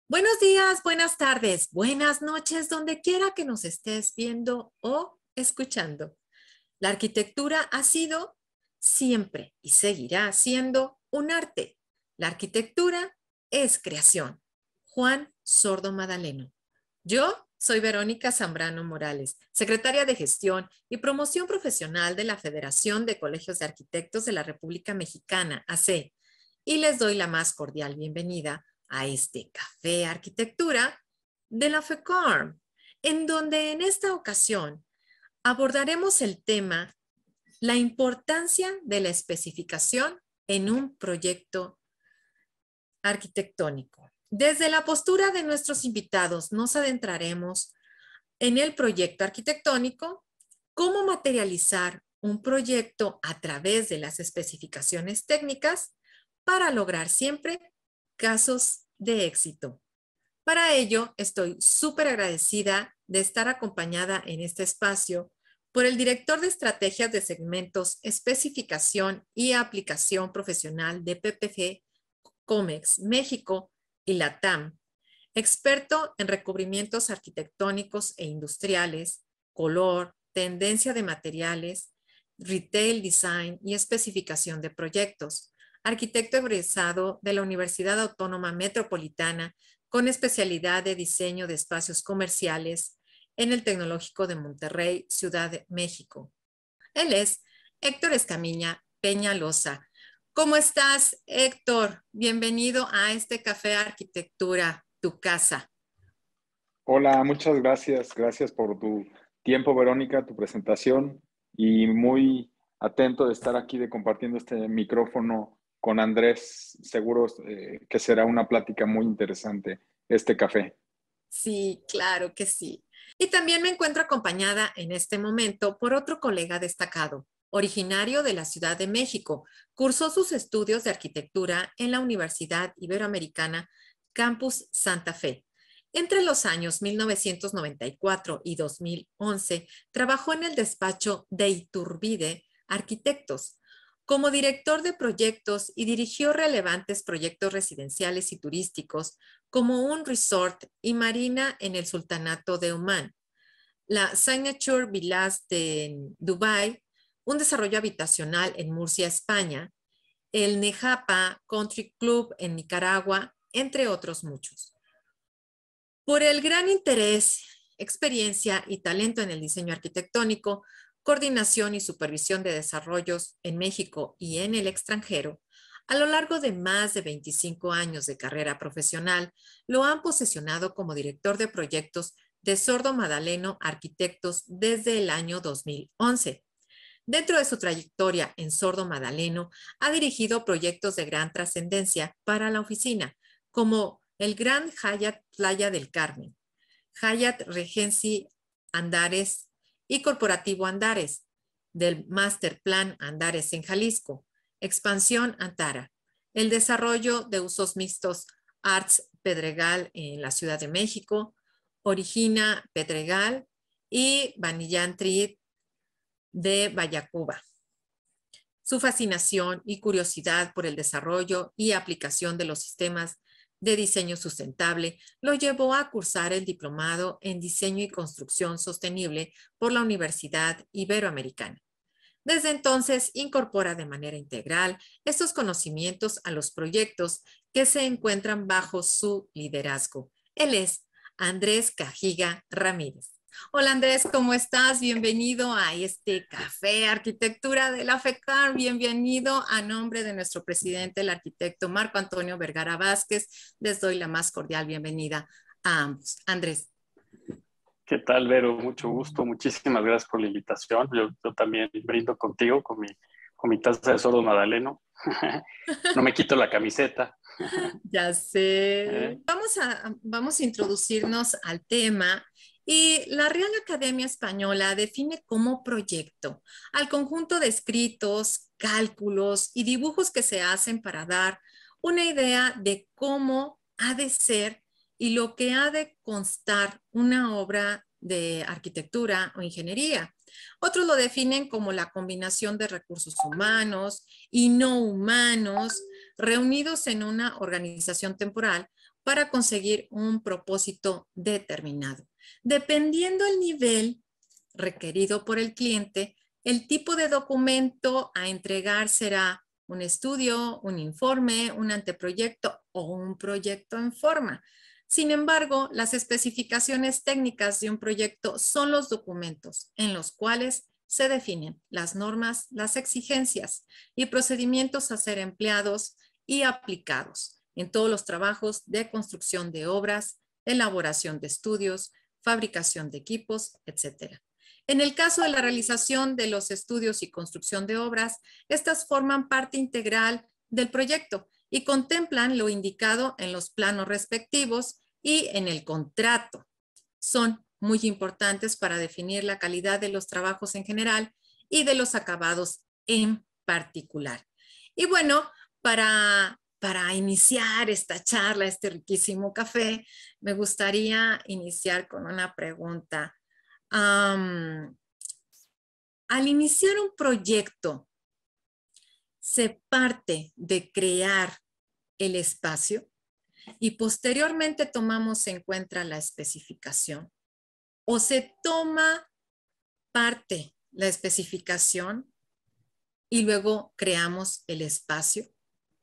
Buenos días, buenas tardes, buenas noches, donde quiera que nos estés viendo o escuchando. La arquitectura ha sido siempre y seguirá siendo un arte. La arquitectura es creación. Juan Sordo Madaleno. Yo soy Verónica Zambrano Morales, secretaria de Gestión y Promoción Profesional de la Federación de Colegios de Arquitectos de la República Mexicana, AC, y les doy la más cordial bienvenida a este Café Arquitectura de la FECORM, en donde en esta ocasión abordaremos el tema la importancia de la especificación en un proyecto arquitectónico. Desde la postura de nuestros invitados nos adentraremos en el proyecto arquitectónico, cómo materializar un proyecto a través de las especificaciones técnicas para lograr siempre casos de éxito. Para ello, estoy súper agradecida de estar acompañada en este espacio por el director de estrategias de segmentos, especificación y aplicación profesional de PPG Comex México y LATAM, experto en recubrimientos arquitectónicos e industriales, color, tendencia de materiales, retail design y especificación de proyectos, arquitecto egresado de la Universidad Autónoma Metropolitana con especialidad de diseño de espacios comerciales en el Tecnológico de Monterrey, Ciudad de México. Él es Héctor Escamilla Peñalosa. ¿Cómo estás, Héctor? Bienvenido a este Café Arquitectura, tu casa. Hola, muchas gracias. Gracias por tu tiempo, Verónica, tu presentación y muy atento de estar aquí de compartiendo este micrófono con Andrés. Seguro que será una plática muy interesante este café. Sí, claro que sí. Y también me encuentro acompañada en este momento por otro colega destacado, originario de la Ciudad de México. Cursó sus estudios de arquitectura en la Universidad Iberoamericana Campus Santa Fe. Entre los años 1994 y 2011, trabajó en el despacho de Iturbide Arquitectos como director de proyectos y dirigió relevantes proyectos residenciales y turísticos como un resort y marina en el Sultanato de Omán, la Signature Villas de Dubái, un desarrollo habitacional en Murcia, España, el Nejapa Country Club en Nicaragua, entre otros muchos. Por el gran interés, experiencia y talento en el diseño arquitectónico, coordinación y supervisión de desarrollos en México y en el extranjero, a lo largo de más de 25 años de carrera profesional, lo han posesionado como director de proyectos de Sordo Madaleno Arquitectos desde el año 2011. Dentro de su trayectoria en Sordo Madaleno, ha dirigido proyectos de gran trascendencia para la oficina, como el Grand Hyatt Playa del Carmen, Hyatt Regency Andares y Corporativo Andares, del Master Plan Andares en Jalisco, Expansión Antara, el desarrollo de usos mixtos Arts Pedregal en la Ciudad de México, Origina Pedregal y Vanillan Triad de Vallacuba. Su fascinación y curiosidad por el desarrollo y aplicación de los sistemas de diseño sustentable lo llevó a cursar el diplomado en diseño y construcción sostenible por la Universidad Iberoamericana. Desde entonces incorpora de manera integral estos conocimientos a los proyectos que se encuentran bajo su liderazgo. Él es Andrés Cajiga Ramírez. Hola Andrés, ¿cómo estás? Bienvenido a este Café Arquitectura de la FECAR. Bienvenido a nombre de nuestro presidente, el arquitecto Marco Antonio Vergara Vázquez. Les doy la más cordial bienvenida a ambos. Andrés. ¿Qué tal, Vero? Mucho gusto. Muchísimas gracias por la invitación. Yo también brindo contigo con mi taza de Sordo Madaleno. No me quito la camiseta. Ya sé. ¿Eh? Vamos a introducirnos al tema y la Real Academia Española define como proyecto al conjunto de escritos, cálculos y dibujos que se hacen para dar una idea de cómo ha de ser y lo que ha de constar una obra de arquitectura o ingeniería. Otros lo definen como la combinación de recursos humanos y no humanos reunidos en una organización temporal para conseguir un propósito determinado. Dependiendo el nivel requerido por el cliente, el tipo de documento a entregar será un estudio, un informe, un anteproyecto o un proyecto en forma. Sin embargo, las especificaciones técnicas de un proyecto son los documentos en los cuales se definen las normas, las exigencias y procedimientos a ser empleados y aplicados en todos los trabajos de construcción de obras, elaboración de estudios, fabricación de equipos, etc. En el caso de la realización de los estudios y construcción de obras, estas forman parte integral del proyecto y contemplan lo indicado en los planos respectivos y en el contrato. Son muy importantes para definir la calidad de los trabajos en general y de los acabados en particular. Y bueno, para iniciar esta charla, este riquísimo café, me gustaría iniciar con una pregunta. Al iniciar un proyecto, ¿se parte de crear el espacio y posteriormente tomamos en cuenta la especificación? ¿O se toma parte la especificación y luego creamos el espacio?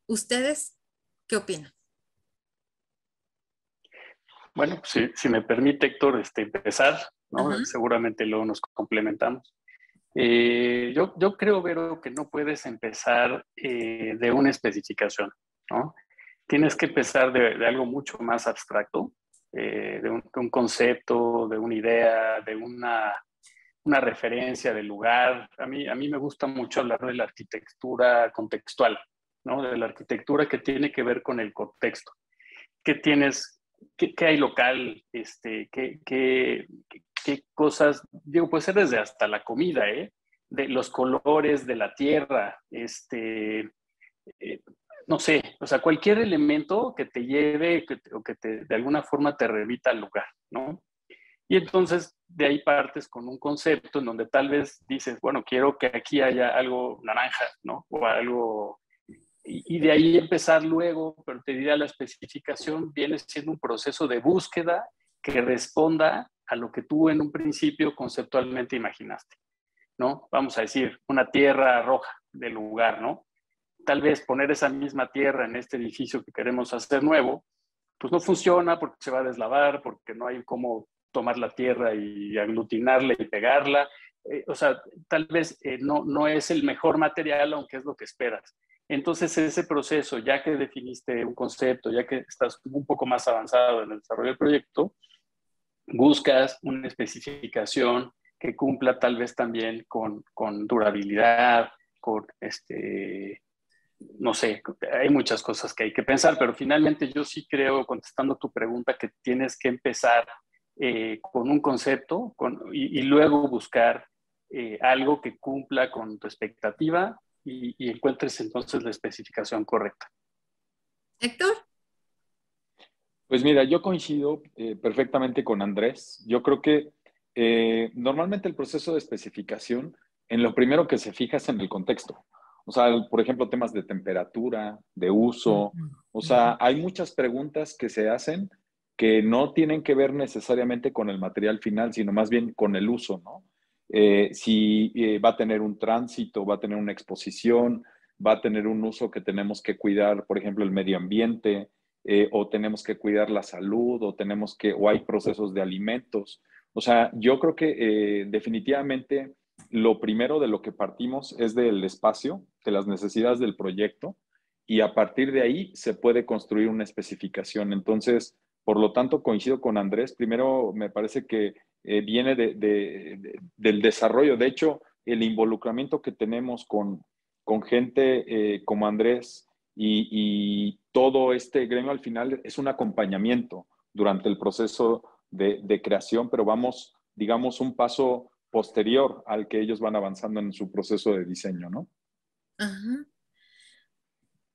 ¿Ustedes qué opinan? Bueno, si me permite, Héctor, empezar, ¿no? Ajá. Seguramente luego nos complementamos. Yo creo, Vero, que no puedes empezar de una especificación, ¿no? Tienes que empezar de algo mucho más abstracto, de un concepto, de una idea, de una referencia del lugar. A mí me gusta mucho hablar de la arquitectura contextual, ¿no? De la arquitectura que tiene que ver con el contexto. ¿Qué tienes? ¿Qué hay local? ¿Qué cosas? Digo, puede ser desde hasta la comida, ¿eh? De los colores de la tierra, eh, no sé, o sea, cualquier elemento que te lleve o que de alguna forma te remita al lugar, ¿no? Y entonces de ahí partes con un concepto en donde tal vez dices, bueno, quiero que aquí haya algo naranja, ¿no? O algo y de ahí empezar luego, pero te diría la especificación viene siendo un proceso de búsqueda que responda a lo que tú en un principio conceptualmente imaginaste, ¿no? Vamos a decir, una tierra roja del lugar, ¿no? Tal vez poner esa misma tierra en este edificio que queremos hacer nuevo, pues no funciona porque se va a deslavar, porque no hay cómo tomar la tierra y aglutinarla y pegarla. O sea, tal vez no es el mejor material, aunque es lo que esperas. Entonces, ese proceso, ya que definiste un concepto, ya que estás un poco más avanzado en el desarrollo del proyecto, buscas una especificación que cumpla tal vez también con durabilidad, con no sé, hay muchas cosas que hay que pensar, pero finalmente yo sí creo, contestando tu pregunta, que tienes que empezar con un concepto y luego buscar algo que cumpla con tu expectativa y encuentres entonces la especificación correcta. Héctor. Pues mira, yo coincido perfectamente con Andrés. Yo creo que normalmente el proceso de especificación, en lo primero que se fija es en el contexto. O sea, por ejemplo, temas de temperatura, de uso. O sea, hay muchas preguntas que se hacen que no tienen que ver necesariamente con el material final, sino más bien con el uso, ¿no? Si va a tener un tránsito, va a tener una exposición, va a tener un uso que tenemos que cuidar, por ejemplo, el medio ambiente, o tenemos que cuidar la salud, o hay procesos de alimentos. O sea, yo creo que definitivamente lo primero de lo que partimos es del espacio, de las necesidades del proyecto, y a partir de ahí se puede construir una especificación. Entonces, por lo tanto, coincido con Andrés. Primero, me parece que viene del desarrollo. De hecho, el involucramiento que tenemos con gente como Andrés y todo este gremio al final es un acompañamiento durante el proceso de creación, pero vamos, digamos, un paso posterior al que ellos van avanzando en su proceso de diseño, ¿no? Ajá.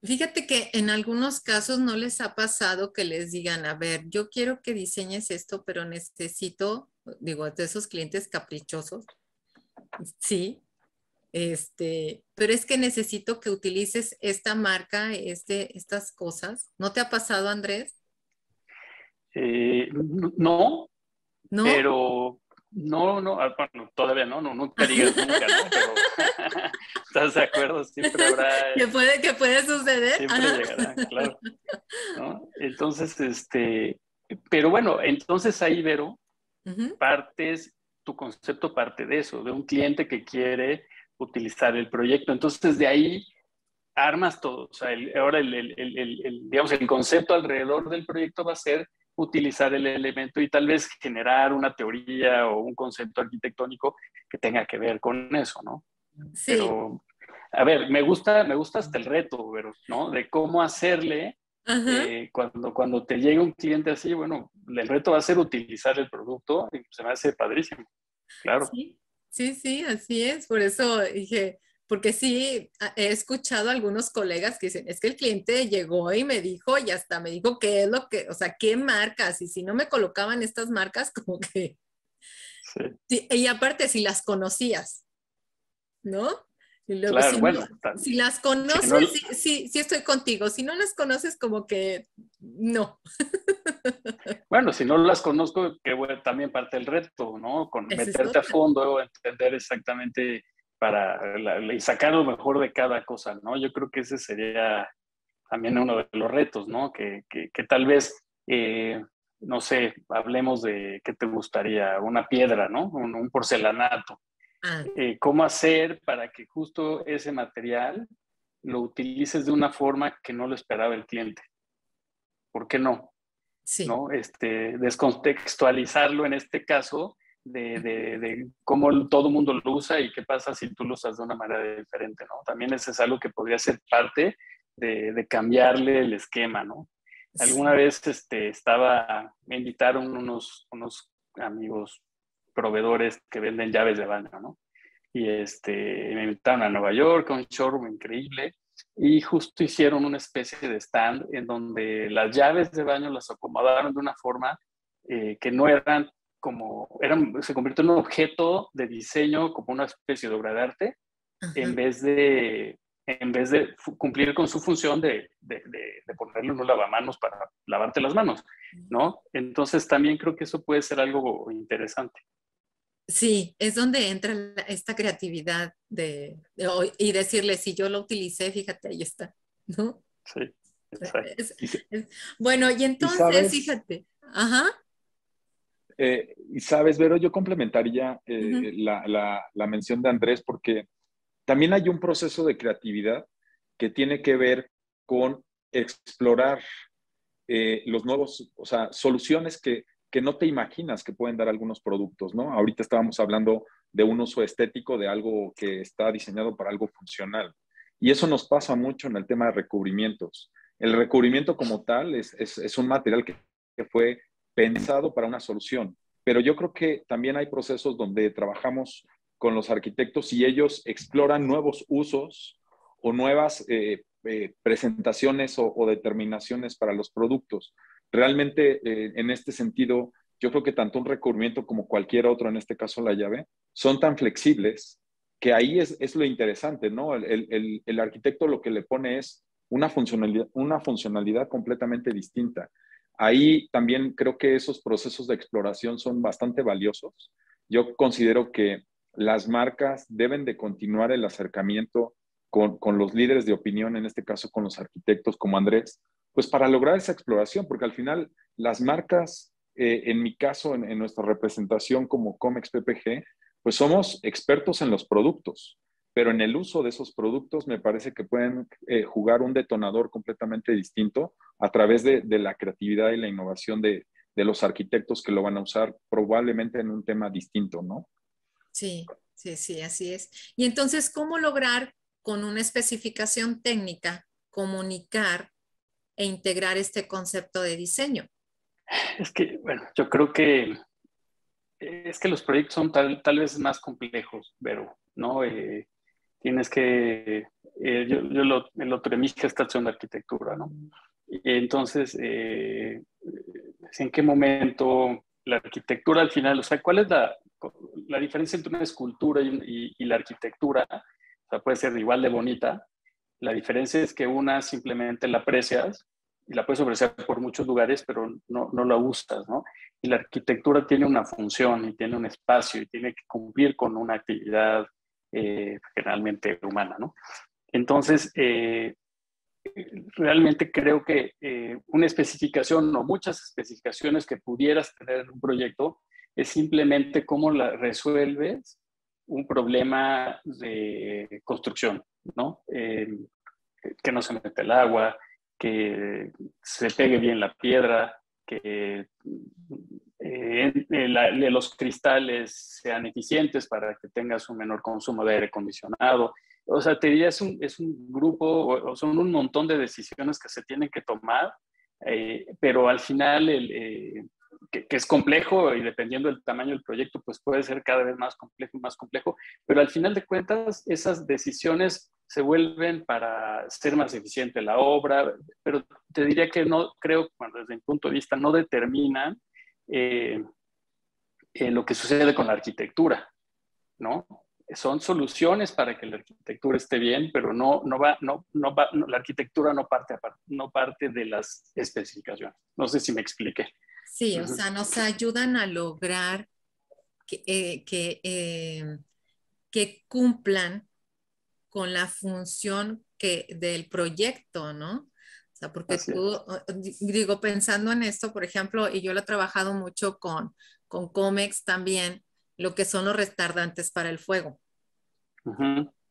Fíjate que en algunos casos no les ha pasado que les digan, a ver, yo quiero que diseñes esto, pero necesito, digo, de esos clientes caprichosos, sí, pero es que necesito que utilices esta marca, estas cosas. ¿No te ha pasado, Andrés? No, ¿No? pero no, bueno, todavía no, nunca digas nunca, ¿no? Pero ¿estás de acuerdo? Siempre habrá, Que puede suceder. siempre Ajá. llegará, claro, ¿no? Entonces, pero bueno, entonces ahí, Vero, Ujú. tu concepto parte de eso, de un cliente que quiere utilizar el proyecto. Entonces, de ahí armas todo. O sea, ahora digamos, el concepto alrededor del proyecto va a ser utilizar el elemento y tal vez generar una teoría o un concepto arquitectónico que tenga que ver con eso, ¿no? Sí. Pero, a ver, me gusta hasta el reto, pero, ¿no? De cómo hacerle Ajá. cuando te llega un cliente así, bueno, el reto va a ser utilizar el producto y se me hace padrísimo, claro. Sí, sí, sí, así es. Por eso dije, porque sí, he escuchado a algunos colegas que dicen, es que el cliente llegó y me dijo, y hasta me dijo qué es lo que, o sea, qué marcas, y si no me colocaban estas marcas, como que, Sí, sí, y aparte si las conocías, ¿no? Y luego, claro, si no, bueno, si las si conoces, no, sí, sí, sí estoy contigo, si no las conoces, como que no. bueno, si no las conozco, que bueno, también parte del reto, ¿no? Con Esa es meterte a otra. fondo, entender exactamente y sacar lo mejor de cada cosa, ¿no? Yo creo que ese sería también uno de los retos, ¿no? Que tal vez, no sé, hablemos de qué te gustaría, una piedra, ¿no? Un porcelanato. Ah, ¿Cómo hacer para que justo ese material lo utilices de una forma que no lo esperaba el cliente? ¿Por qué no? sí. ¿No? Descontextualizarlo en este caso de cómo todo el mundo lo usa y qué pasa si tú lo usas de una manera diferente, ¿no? También eso es algo que podría ser parte de cambiarle el esquema, ¿no? Alguna Sí. vez me invitaron unos amigos proveedores que venden llaves de baño, ¿no? Y me invitaron a Nueva York, a un showroom increíble, y justo hicieron una especie de stand en donde las llaves de baño las acomodaron de una forma que no eran se convirtió en un objeto de diseño como una especie de obra de arte, Ajá. en vez de cumplir con su función de ponerle un lavamanos para lavarte las manos, ¿no? Entonces también creo que eso puede ser algo interesante. Sí, es donde entra esta creatividad y decirle, si yo lo utilicé, fíjate, ahí está, ¿no? Sí, exacto. Es- es- bueno, y Y entonces, sabes, fíjate, ajá, y sabes, Vero, yo complementaría ujú, la mención de Andrés porque también hay un proceso de creatividad que tiene que ver con explorar los nuevos, o sea, soluciones que no te imaginas que pueden dar algunos productos, ¿no? Ahorita estábamos hablando de un uso estético de algo que está diseñado para algo funcional. Y eso nos pasa mucho en el tema de recubrimientos. El recubrimiento como tal es un material que fue pensado para una solución, pero yo creo que también hay procesos donde trabajamos con los arquitectos y ellos exploran nuevos usos o nuevas presentaciones o determinaciones para los productos. Realmente, en este sentido, yo creo que tanto un recubrimiento como cualquier otro, en este caso la llave, son tan flexibles que ahí es lo interesante, ¿no? El arquitecto lo que le pone es una funcionalidad completamente distinta. Ahí también creo que esos procesos de exploración son bastante valiosos. Yo considero que las marcas deben de continuar el acercamiento con los líderes de opinión, en este caso con los arquitectos como Andrés, pues para lograr esa exploración, porque al final las marcas, en mi caso, en nuestra representación como Comex PPG, pues somos expertos en los productos, pero en el uso de esos productos me parece que pueden jugar un detonador completamente distinto a través de la creatividad y la innovación de los arquitectos que lo van a usar probablemente en un tema distinto, ¿no? sí, sí, sí, así es. Y entonces, ¿cómo lograr con una especificación técnica comunicar e integrar este concepto de diseño? Es que, bueno, yo creo que es que los proyectos son tal vez más complejos, pero, ¿no? Tienes que, el otro de mi hija está estudiando arquitectura, ¿no? Entonces, ¿en qué momento la arquitectura al final, o sea, cuál es la diferencia entre una escultura y la arquitectura? O sea, puede ser igual de bonita. La diferencia es que una simplemente la aprecias y la puedes ofrecer por muchos lugares, pero no la usas, ¿no? Y la arquitectura tiene una función y tiene un espacio y tiene que cumplir con una actividad generalmente humana, ¿no? Entonces, realmente creo que una especificación o muchas especificaciones que pudieras tener en un proyecto es simplemente cómo resuelves un problema de construcción, ¿no? Que no se mete el agua, que se pegue bien la piedra, que los cristales sean eficientes para que tengas un menor consumo de aire acondicionado. O sea, te diría, es un grupo, o son un montón de decisiones que se tienen que tomar, pero al final, que es complejo y dependiendo del tamaño del proyecto, pues puede ser cada vez más complejo, pero al final de cuentas, esas decisiones se vuelven para ser más eficiente la obra, pero te diría que no, creo, bueno, desde mi punto de vista, no determinan eh, lo que sucede con la arquitectura, ¿no? Son soluciones para que la arquitectura esté bien, pero la arquitectura no parte de las especificaciones. No sé si me expliqué. Sí, o sea, nos ayudan a lograr que cumplan con la función del proyecto, ¿no? O sea, porque Así tú, es. digo, pensando en esto, por ejemplo, y yo lo he trabajado mucho con Comex también, lo que son los retardantes para el fuego.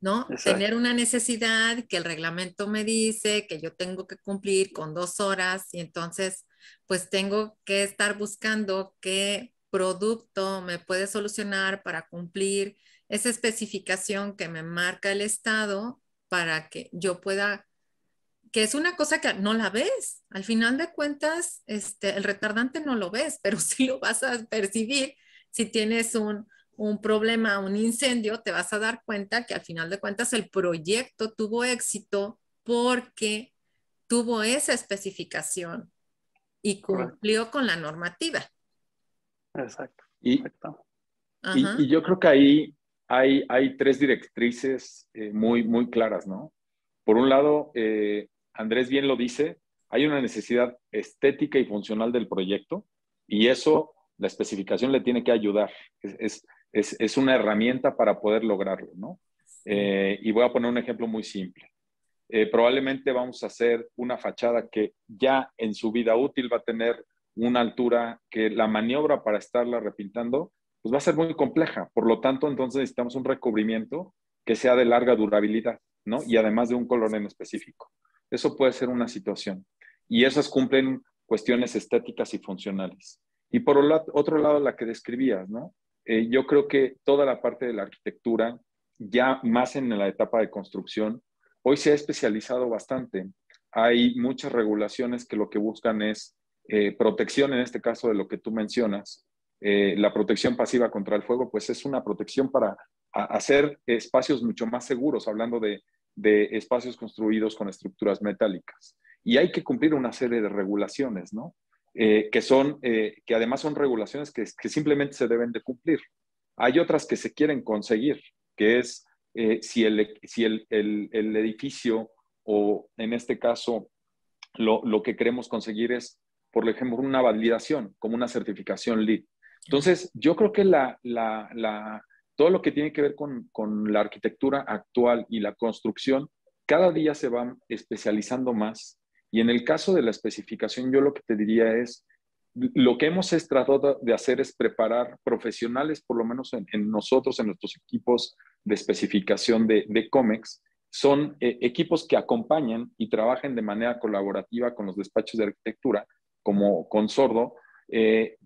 ¿No? Tener Exacto. una necesidad que el reglamento me dice que yo tengo que cumplir con 2 horas y entonces pues tengo que estar buscando qué producto me puede solucionar para cumplir esa especificación que me marca el Estado para que yo pueda, que es una cosa que no la ves. Al final de cuentas, el retardante no lo ves, pero sí lo vas a percibir si tienes un problema, un incendio, te vas a dar cuenta que al final de cuentas el proyecto tuvo éxito porque tuvo esa especificación y Correcto. cumplió con la normativa. Exacto. Y, Exacto. Ajá. y yo creo que ahí hay tres directrices muy claras, ¿no? Por un lado, Andrés bien lo dice, hay una necesidad estética y funcional del proyecto y eso la especificación le tiene que ayudar. Es una herramienta para poder lograrlo, ¿no? Sí. Y voy a poner un ejemplo muy simple. Probablemente vamos a hacer una fachada que ya en su vida útil va a tener una altura que la maniobra para estarla repintando pues va a ser muy compleja. Por lo tanto, entonces necesitamos un recubrimiento que sea de larga durabilidad, ¿no? Y además de un color en específico. Eso puede ser una situación. Y esas cumplen cuestiones estéticas y funcionales. Y por otro lado, la que describías, ¿no? Yo creo que toda la parte de la arquitectura, ya más en la etapa de construcción, hoy se ha especializado bastante. Hay muchas regulaciones que lo que buscan es protección, en este caso de lo que tú mencionas. La protección pasiva contra el fuego, pues es una protección para hacer espacios mucho más seguros, hablando de espacios construidos con estructuras metálicas. Y hay que cumplir una serie de regulaciones, ¿no? Que además son regulaciones que simplemente se deben de cumplir. Hay otras que se quieren conseguir, que es si el edificio o en este caso lo que queremos conseguir es, por ejemplo, una validación, como una certificación LEED. Entonces, yo creo que todo lo que tiene que ver con la arquitectura actual y la construcción, cada día se va especializando más. Y en el caso de la especificación, yo lo que te diría es, lo que hemos tratado de hacer es preparar profesionales, por lo menos en nosotros, en nuestros equipos de especificación de COMEX, son equipos que acompañan y trabajan de manera colaborativa con los despachos de arquitectura, como con Sordo,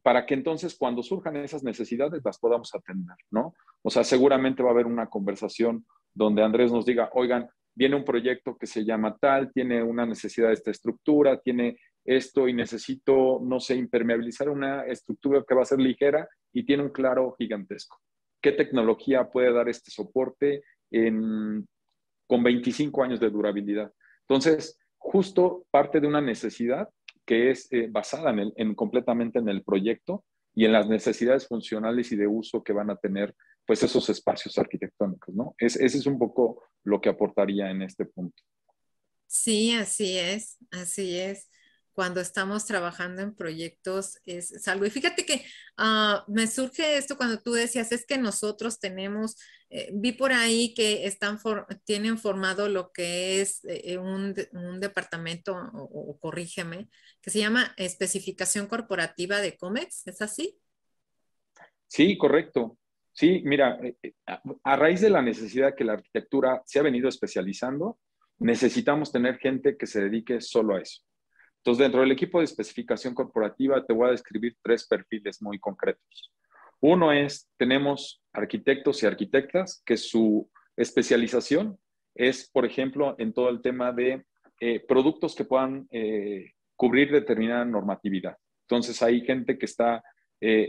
para que entonces cuando surjan esas necesidades las podamos atender, ¿no? O sea, seguramente va a haber una conversación donde Andrés nos diga, oigan, viene un proyecto que se llama tal, tiene una necesidad de esta estructura, tiene esto y necesito, no sé, impermeabilizar una estructura que va a ser ligera y tiene un claro gigantesco. ¿Qué tecnología puede dar este soporte con 25 años de durabilidad? Entonces, justo parte de una necesidad que es basada completamente en el proyecto y en las necesidades funcionales y de uso que van a tener pues esos espacios arquitectónicos, ¿no? Ese es un poco lo que aportaría en este punto. Sí, así es, así es. Cuando estamos trabajando en proyectos es algo. Y fíjate que me surge esto cuando tú decías, es que nosotros tenemos, vi por ahí que tienen formado lo que es un departamento, o corrígeme, que se llama especificación corporativa de COMEX, ¿es así? Sí, correcto. Sí, mira, a raíz de la necesidad que la arquitectura se ha venido especializando, necesitamos tener gente que se dedique solo a eso. Entonces, dentro del equipo de especificación corporativa, te voy a describir 3 perfiles muy concretos. Uno es, tenemos arquitectos y arquitectas que su especialización es, por ejemplo, en todo el tema de productos que puedan cubrir determinada normatividad. Entonces, hay gente que está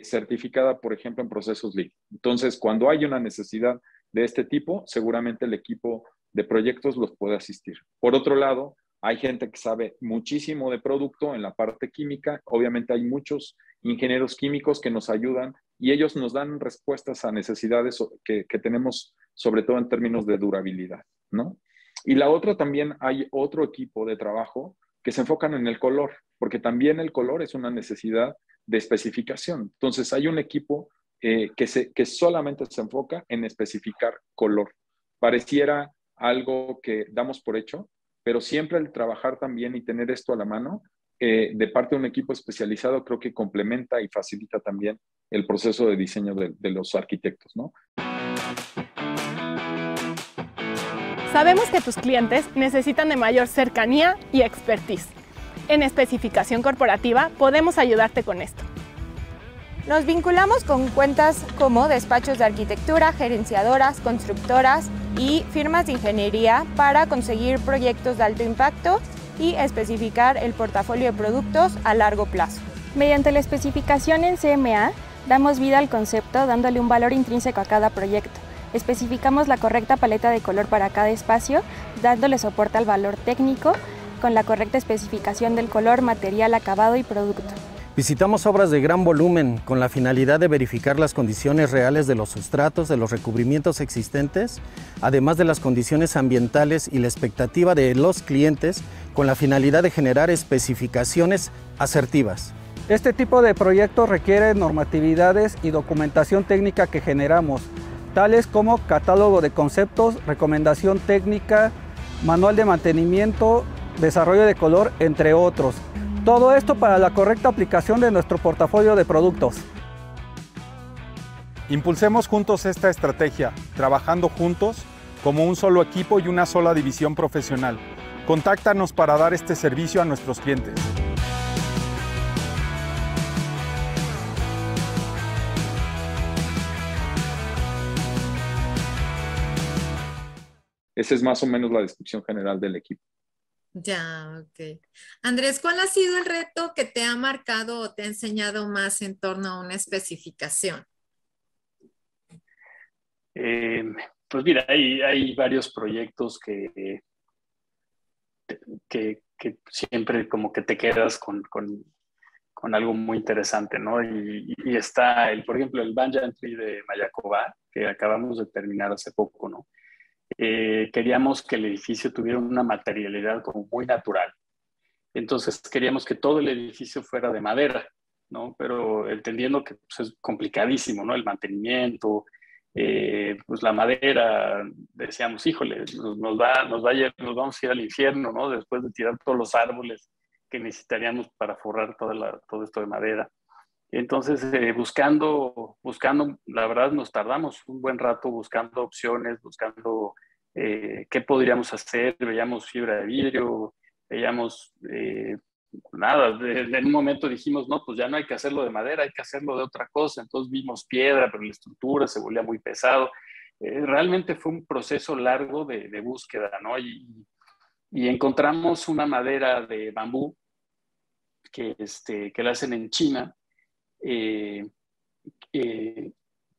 certificada, por ejemplo, en procesos LEED. Entonces, cuando hay una necesidad de este tipo, seguramente el equipo de proyectos los puede asistir. Por otro lado, hay gente que sabe muchísimo de producto en la parte química. Obviamente hay muchos ingenieros químicos que nos ayudan y ellos nos dan respuestas a necesidades que tenemos, sobre todo en términos de durabilidad, ¿no? Y la otra también hay otro equipo de trabajo que se enfocan en el color, porque también el color es una necesidad de especificación. Entonces hay un equipo que solamente se enfoca en especificar color. Pareciera algo que damos por hecho, pero siempre el trabajar también y tener esto a la mano de parte de un equipo especializado creo que complementa y facilita también el proceso de diseño de los arquitectos, ¿no? Sabemos que tus clientes necesitan de mayor cercanía y expertise. En Especificación Corporativa podemos ayudarte con esto. Nos vinculamos con cuentas como despachos de arquitectura, gerenciadoras, constructoras y firmas de ingeniería para conseguir proyectos de alto impacto y especificar el portafolio de productos a largo plazo. Mediante la especificación en CMA, damos vida al concepto dándole un valor intrínseco a cada proyecto. Especificamos la correcta paleta de color para cada espacio, dándole soporte al valor técnico con la correcta especificación del color, material, acabado y producto. Visitamos obras de gran volumen con la finalidad de verificar las condiciones reales de los sustratos, de los recubrimientos existentes, además de las condiciones ambientales y la expectativa de los clientes con la finalidad de generar especificaciones asertivas. Este tipo de proyectos requiere normatividades y documentación técnica que generamos, tales como catálogo de conceptos, recomendación técnica, manual de mantenimiento, desarrollo de color, entre otros. Todo esto para la correcta aplicación de nuestro portafolio de productos. Impulsemos juntos esta estrategia, trabajando juntos como un solo equipo y una sola división profesional. Contáctanos para dar este servicio a nuestros clientes. Esa es más o menos la descripción general del equipo. Ya, ok. Andrés, ¿cuál ha sido el reto que te ha marcado o te ha enseñado más en torno a una especificación? Pues mira, hay varios proyectos que siempre como que te quedas con algo muy interesante, ¿no? Y está, por ejemplo, el Banyan Tree de Mayacobá, que acabamos de terminar hace poco, ¿no? Queríamos que el edificio tuviera una materialidad como muy natural. Entonces queríamos que todo el edificio fuera de madera, ¿no? Pero entendiendo que pues, es complicadísimo, ¿no? El mantenimiento, pues la madera, decíamos, híjole, nos vamos a ir al infierno, ¿no? Después de tirar todos los árboles que necesitaríamos para forrar todo esto de madera. Entonces, buscando, la verdad nos tardamos un buen rato buscando opciones, buscando qué podríamos hacer. Veíamos fibra de vidrio, veíamos nada. En un momento dijimos, no, pues ya no hay que hacerlo de madera, hay que hacerlo de otra cosa. Entonces vimos piedra, pero la estructura se volvía muy pesado. realmente fue un proceso largo de búsqueda, ¿no? Y encontramos una madera de bambú que la hacen en China,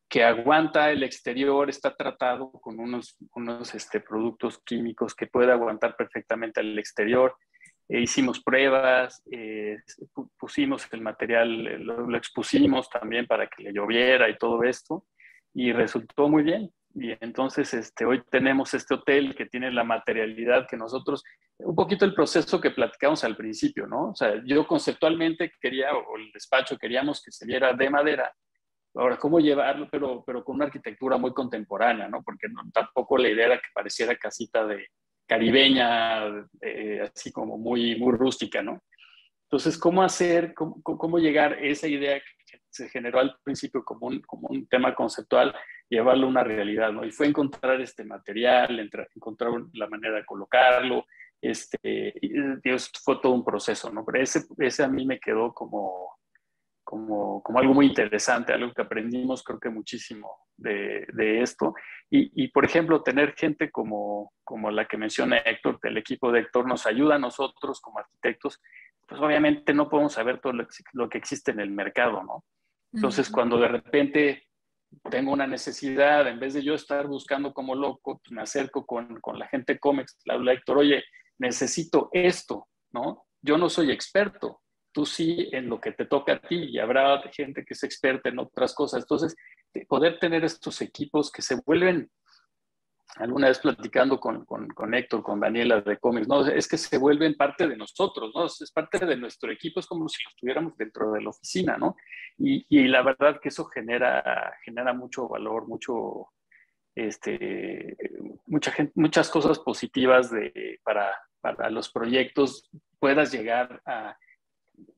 que aguanta el exterior, está tratado con unos productos químicos que puede aguantar perfectamente al exterior. Hicimos pruebas, pusimos el material, lo expusimos también para que le lloviera y todo esto, y resultó muy bien. Y entonces hoy tenemos este hotel que tiene la materialidad que nosotros, un poquito el proceso que platicamos al principio, ¿no? O sea, yo conceptualmente quería, o el despacho queríamos que se viera de madera. Ahora, ¿cómo llevarlo? Pero con una arquitectura muy contemporánea, ¿no? Porque tampoco la idea era que pareciera casita de caribeña, así como muy, muy rústica, ¿no? Entonces, cómo llegar a esa idea que se generó al principio como un tema conceptual, llevarlo a una realidad, ¿no? Y fue encontrar este material, encontrar la manera de colocarlo, fue todo un proceso, ¿no? Pero ese a mí me quedó como algo muy interesante, algo que aprendimos creo que muchísimo de esto. Y, por ejemplo, tener gente como la que menciona Héctor, del equipo de Héctor, nos ayuda a nosotros como arquitectos, pues obviamente no podemos saber todo lo que existe en el mercado, ¿no? Entonces, cuando de repente tengo una necesidad, en vez de yo estar buscando como loco, pues me acerco con la gente Comex, le hablo a Héctor, oye, necesito esto, ¿no? Yo no soy experto, tú sí en lo que te toca a ti, y habrá gente que es experta en otras cosas. Entonces, poder tener estos equipos que se vuelven, alguna vez platicando con Héctor, con Daniela de Comex, ¿no? Es que se vuelven parte de nosotros, ¿no? Es parte de nuestro equipo, es como si lo estuviéramos dentro de la oficina, ¿no? Y la verdad que eso genera mucho valor, muchas cosas positivas para los proyectos, puedas llegar a...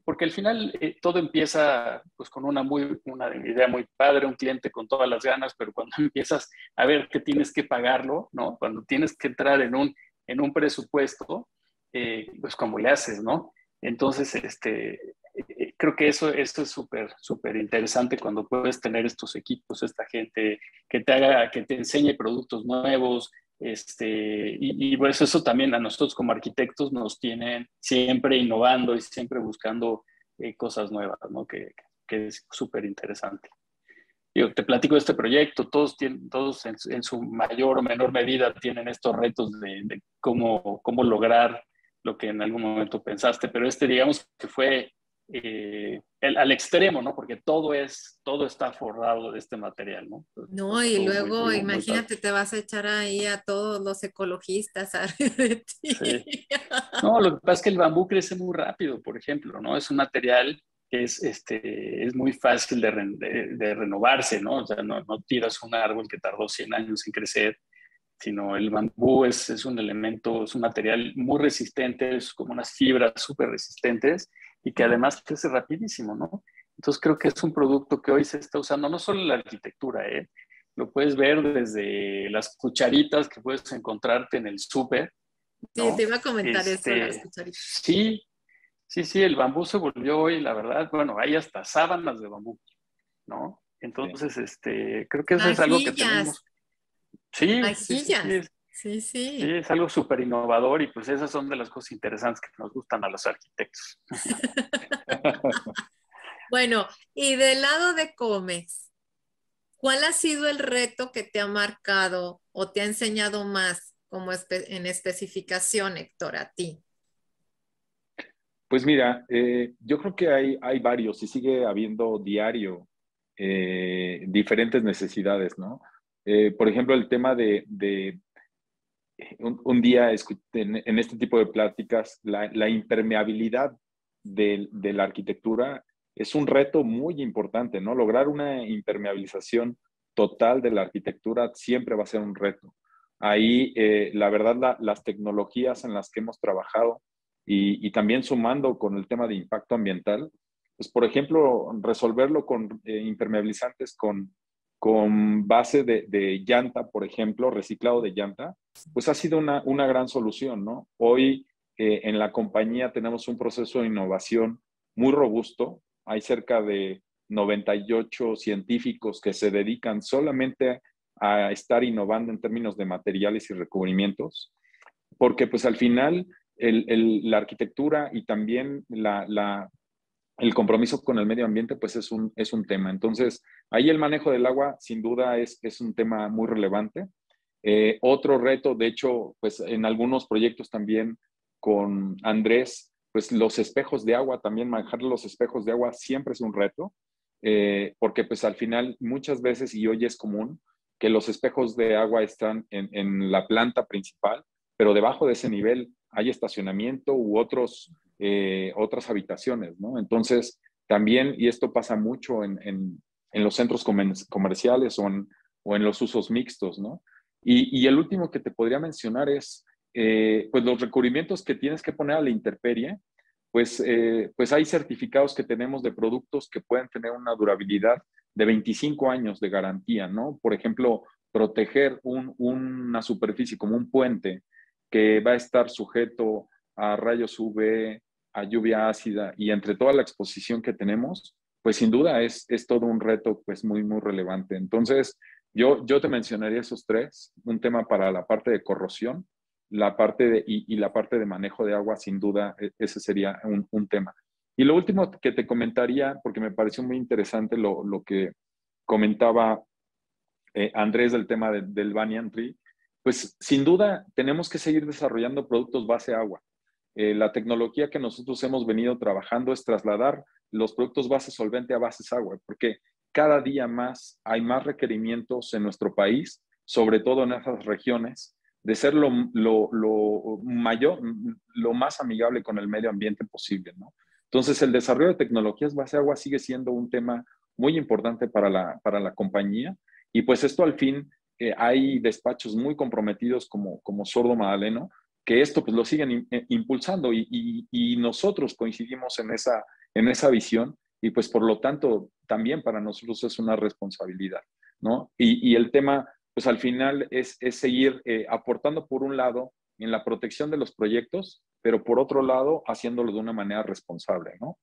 Porque al final todo empieza pues con una idea muy padre, un cliente con todas las ganas, pero cuando empiezas a ver que tienes que pagarlo, ¿no? Cuando tienes que entrar en un presupuesto, pues como le haces, ¿no? Entonces, creo que eso es súper, súper interesante cuando puedes tener estos equipos, esta gente que te enseñe productos nuevos, y pues eso también a nosotros como arquitectos nos tienen siempre innovando y siempre buscando cosas nuevas, ¿no? Que es súper interesante. Yo te platico de este proyecto, todos en su mayor o menor medida tienen estos retos de cómo lograr lo que en algún momento pensaste, pero digamos que fue al extremo, ¿no? Porque todo está forrado de este material, ¿no? No, y luego imagínate, te vas a echar ahí a todos los ecologistas arriba de ti. Sí. No, lo que pasa es que el bambú crece muy rápido, por ejemplo, ¿no? Es un material que es muy fácil de renovarse, ¿no? O sea, no tiras un árbol que tardó 100 años en crecer, sino el bambú es un elemento, es un material muy resistente, es como unas fibras súper resistentes y que además crece rapidísimo, ¿no? Entonces creo que es un producto que hoy se está usando no solo en la arquitectura, lo puedes ver desde las cucharitas que puedes encontrarte en el súper, ¿no? Sí, te iba a comentar eso, las cucharitas. Sí, el bambú se volvió hoy, la verdad, bueno, hay hasta sábanas de bambú, ¿no? Entonces, creo que eso es algo que tenemos. Sí, Sí, es algo súper innovador y pues esas son de las cosas interesantes que nos gustan a los arquitectos. Bueno, y del lado de Comex, ¿cuál ha sido el reto que te ha marcado o te ha enseñado más como en especificación, Héctor, a ti? Pues mira, yo creo que hay varios y sigue habiendo diario diferentes necesidades, ¿no? Por ejemplo, el tema de un día en este tipo de pláticas, la impermeabilidad de la arquitectura es un reto muy importante, ¿no? Lograr una impermeabilización total de la arquitectura siempre va a ser un reto. Ahí, la verdad, las tecnologías en las que hemos trabajado y también sumando con el tema de impacto ambiental, pues, por ejemplo, resolverlo con impermeabilizantes con base de llanta, por ejemplo, reciclado de llanta, pues ha sido una gran solución, ¿no? Hoy en la compañía tenemos un proceso de innovación muy robusto. Hay cerca de 98 científicos que se dedican solamente a estar innovando en términos de materiales y recubrimientos, porque pues al final la arquitectura y también el compromiso con el medio ambiente pues es un tema. Entonces, ahí el manejo del agua sin duda es un tema muy relevante. Otro reto, de hecho, pues en algunos proyectos también con Andrés, pues los espejos de agua, también manejar los espejos de agua siempre es un reto, porque pues al final muchas veces, y hoy es común, que los espejos de agua están en la planta principal, pero debajo de ese nivel hay estacionamiento u otras habitaciones, ¿no? Entonces, también, y esto pasa mucho en los centros comerciales o en los usos mixtos, ¿no? Y el último que te podría mencionar es, pues los recubrimientos que tienes que poner a la intemperie, pues hay certificados que tenemos de productos que pueden tener una durabilidad de 25 años de garantía, ¿no? Por ejemplo, proteger una superficie como un puente que va a estar sujeto a rayos UV, a lluvia ácida, y entre toda la exposición que tenemos, pues sin duda es todo un reto pues muy, muy relevante. Entonces, yo te mencionaría esos tres: un tema para la parte de corrosión, la parte y la parte de manejo de agua, sin duda, ese sería un tema. Y lo último que te comentaría, porque me pareció muy interesante lo que comentaba Andrés del tema del Banyan Tree, pues sin duda tenemos que seguir desarrollando productos base agua. La tecnología que nosotros hemos venido trabajando es trasladar los productos base solvente a bases agua, porque cada día más hay más requerimientos en nuestro país, sobre todo en esas regiones, de ser lo más amigable con el medio ambiente posible, ¿no? Entonces, el desarrollo de tecnologías base agua sigue siendo un tema muy importante para la compañía, y pues esto al fin, hay despachos muy comprometidos como Sordo Magdaleno, que esto pues lo siguen impulsando, y nosotros coincidimos en esa visión, y pues por lo tanto también para nosotros es una responsabilidad, ¿no? Y el tema pues al final es seguir aportando por un lado en la protección de los proyectos, pero por otro lado haciéndolo de una manera responsable, ¿no?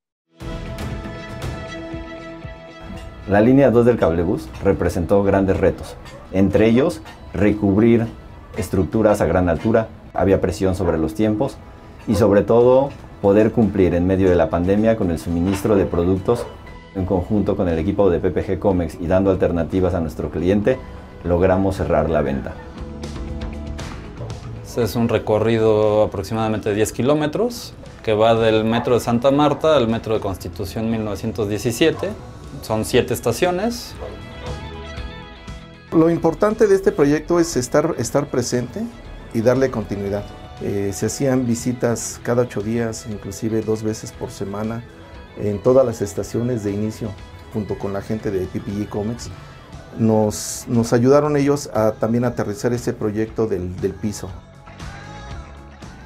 La línea 2 del cablebús representó grandes retos, entre ellos recubrir estructuras a gran altura, había presión sobre los tiempos y sobre todo poder cumplir en medio de la pandemia con el suministro de productos. En conjunto con el equipo de PPG Comex y dando alternativas a nuestro cliente, logramos cerrar la venta. Es un recorrido aproximadamente de 10 kilómetros que va del metro de Santa Marta al metro de Constitución 1917. Son 7 estaciones. Lo importante de este proyecto es estar presente y darle continuidad. Se hacían visitas cada 8 días, inclusive 2 veces por semana, en todas las estaciones de inicio, junto con la gente de PPG Comex. Nos ayudaron ellos a también aterrizar ese proyecto del piso.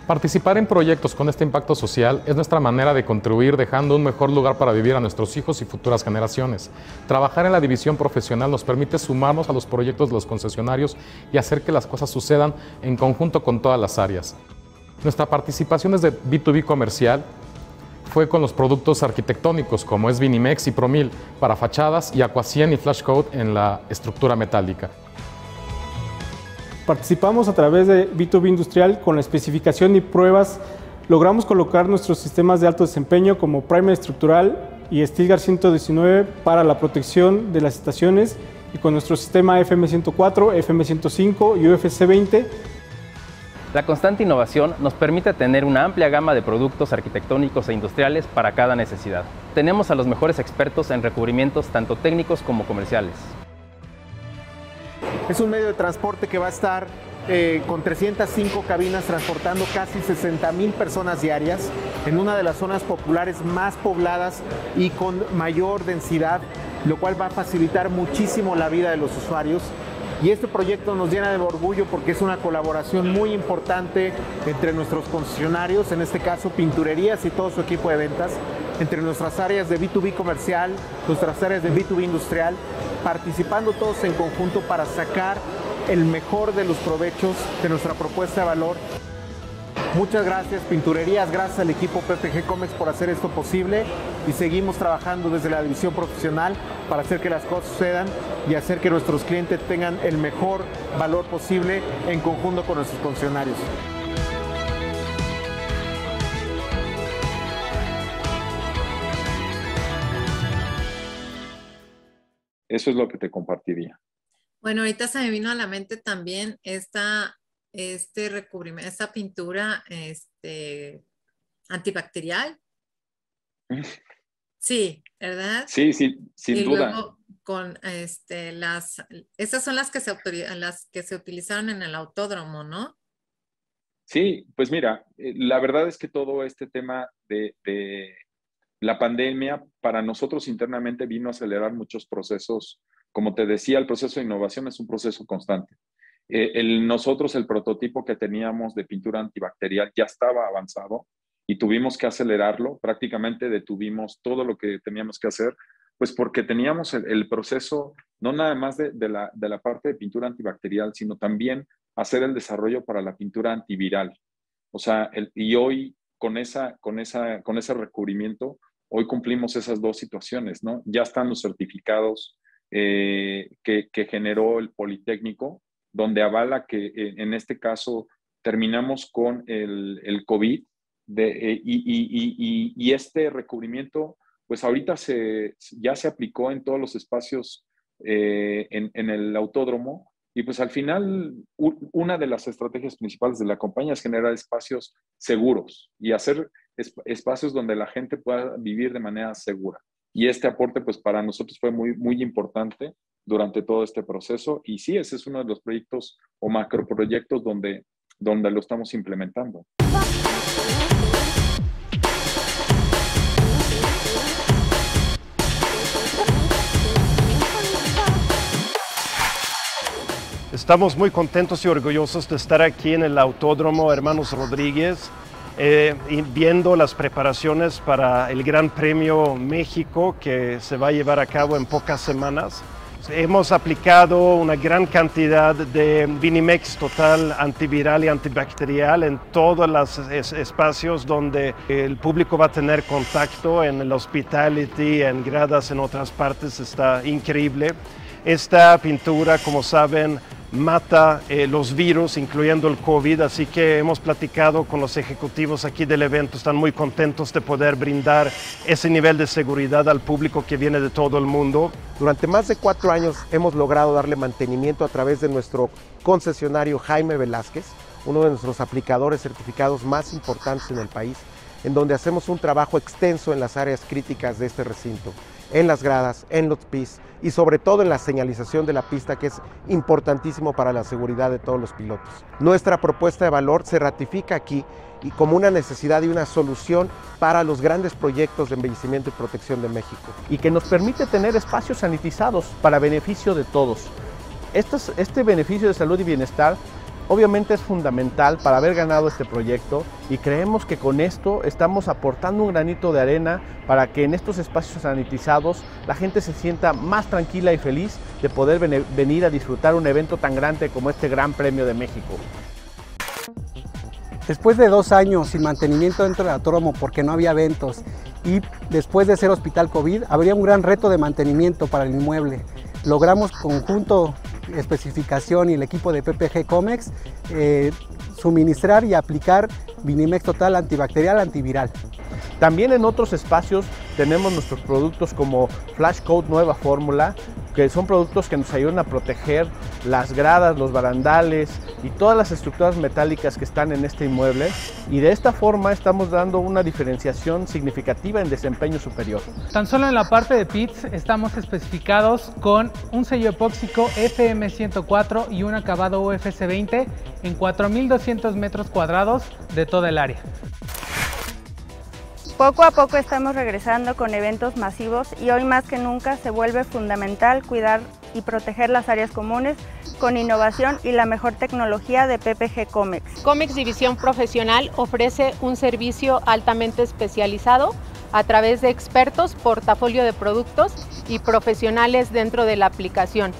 Participar en proyectos con este impacto social es nuestra manera de contribuir dejando un mejor lugar para vivir a nuestros hijos y futuras generaciones. Trabajar en la división profesional nos permite sumarnos a los proyectos de los concesionarios y hacer que las cosas sucedan en conjunto con todas las áreas. Nuestra participación desde B2B comercial fue con los productos arquitectónicos como es Vinimex y Promil para fachadas y Aquacien y Flashcode en la estructura metálica. Participamos a través de B2B Industrial con la especificación y pruebas. Logramos colocar nuestros sistemas de alto desempeño como Primer Estructural y Stilgar 119 para la protección de las estaciones, y con nuestro sistema FM104, FM105 y UFC20. La constante innovación nos permite tener una amplia gama de productos arquitectónicos e industriales para cada necesidad. Tenemos a los mejores expertos en recubrimientos tanto técnicos como comerciales. Es un medio de transporte que va a estar con 305 cabinas transportando casi 60,000 personas diarias en una de las zonas populares más pobladas y con mayor densidad, lo cual va a facilitar muchísimo la vida de los usuarios. Y este proyecto nos llena de orgullo porque es una colaboración muy importante entre nuestros concesionarios, en este caso Pinturerías y todo su equipo de ventas, entre nuestras áreas de B2B comercial, nuestras áreas de B2B industrial, participando todos en conjunto para sacar el mejor de los provechos de nuestra propuesta de valor. Muchas gracias Pinturerías, gracias al equipo PPG Comex por hacer esto posible, y seguimos trabajando desde la división profesional para hacer que las cosas sucedan y hacer que nuestros clientes tengan el mejor valor posible en conjunto con nuestros concesionarios. Eso es lo que te compartiría. Bueno, ahorita se me vino a la mente también este recubrimiento, esta pintura antibacterial. Sí, ¿verdad? Sí, sí, sin duda. Luego con estas son las que se utilizaron en el autódromo, ¿no? Sí, pues mira, la verdad es que todo este tema de la pandemia para nosotros internamente vino a acelerar muchos procesos. Como te decía, el proceso de innovación es un proceso constante. Nosotros el prototipo que teníamos de pintura antibacterial ya estaba avanzado y tuvimos que acelerarlo. Prácticamente detuvimos todo lo que teníamos que hacer, pues porque teníamos el proceso no nada más de la parte de pintura antibacterial, sino también hacer el desarrollo para la pintura antiviral. O sea, y hoy con ese recubrimiento, hoy cumplimos esas dos situaciones, ¿no? Ya están los certificados que generó el Politécnico, donde avala que en este caso terminamos con el COVID y este recubrimiento, pues ahorita ya se aplicó en todos los espacios en el autódromo. Y pues al final, una de las estrategias principales de la compañía es generar espacios seguros y hacer espacios donde la gente pueda vivir de manera segura. Y este aporte, pues para nosotros fue muy, muy importante durante todo este proceso. Y sí, ese es uno de los proyectos o macroproyectos donde lo estamos implementando. Estamos muy contentos y orgullosos de estar aquí en el Autódromo Hermanos Rodríguez, y viendo las preparaciones para el Gran Premio México que se va a llevar a cabo en pocas semanas. Hemos aplicado una gran cantidad de Vinimex Total antiviral y antibacterial en todos los espacios donde el público va a tener contacto, en el hospitality, en gradas, en otras partes. Está increíble. Esta pintura, como saben, mata los virus, incluyendo el COVID, así que hemos platicado con los ejecutivos aquí del evento, están muy contentos de poder brindar ese nivel de seguridad al público que viene de todo el mundo. Durante más de 4 años hemos logrado darle mantenimiento a través de nuestro concesionario Jaime Velázquez, uno de nuestros aplicadores certificados más importantes en el país, en donde hacemos un trabajo extenso en las áreas críticas de este recinto, en las gradas, en los pits y sobre todo en la señalización de la pista, que es importantísimo para la seguridad de todos los pilotos. Nuestra propuesta de valor se ratifica aquí y como una necesidad y una solución para los grandes proyectos de embellecimiento y protección de México. Y que nos permite tener espacios sanitizados para beneficio de todos. Este beneficio de salud y bienestar obviamente es fundamental para haber ganado este proyecto y creemos que con esto estamos aportando un granito de arena para que en estos espacios sanitizados la gente se sienta más tranquila y feliz de poder venir a disfrutar un evento tan grande como este Gran Premio de México. Después de 2 años sin mantenimiento dentro del autódromo porque no había eventos y después de ser hospital COVID, habría un gran reto de mantenimiento para el inmueble. Logramos conjunto especificación y el equipo de PPG Comex suministrar y aplicar Vinimex Total antibacterial antiviral. También en otros espacios tenemos nuestros productos como Flash Coat Nueva Fórmula, que son productos que nos ayudan a proteger las gradas, los barandales y todas las estructuras metálicas que están en este inmueble, y de esta forma estamos dando una diferenciación significativa en desempeño superior. Tan solo en la parte de pits estamos especificados con un sello epóxico FM104 y un acabado UFC 20 en 4.200 metros cuadrados de toda el área. Poco a poco estamos regresando con eventos masivos y hoy más que nunca se vuelve fundamental cuidar y proteger las áreas comunes con innovación y la mejor tecnología de PPG Comex. Comex División Profesional ofrece un servicio altamente especializado a través de expertos, portafolio de productos y profesionales dentro de la aplicación.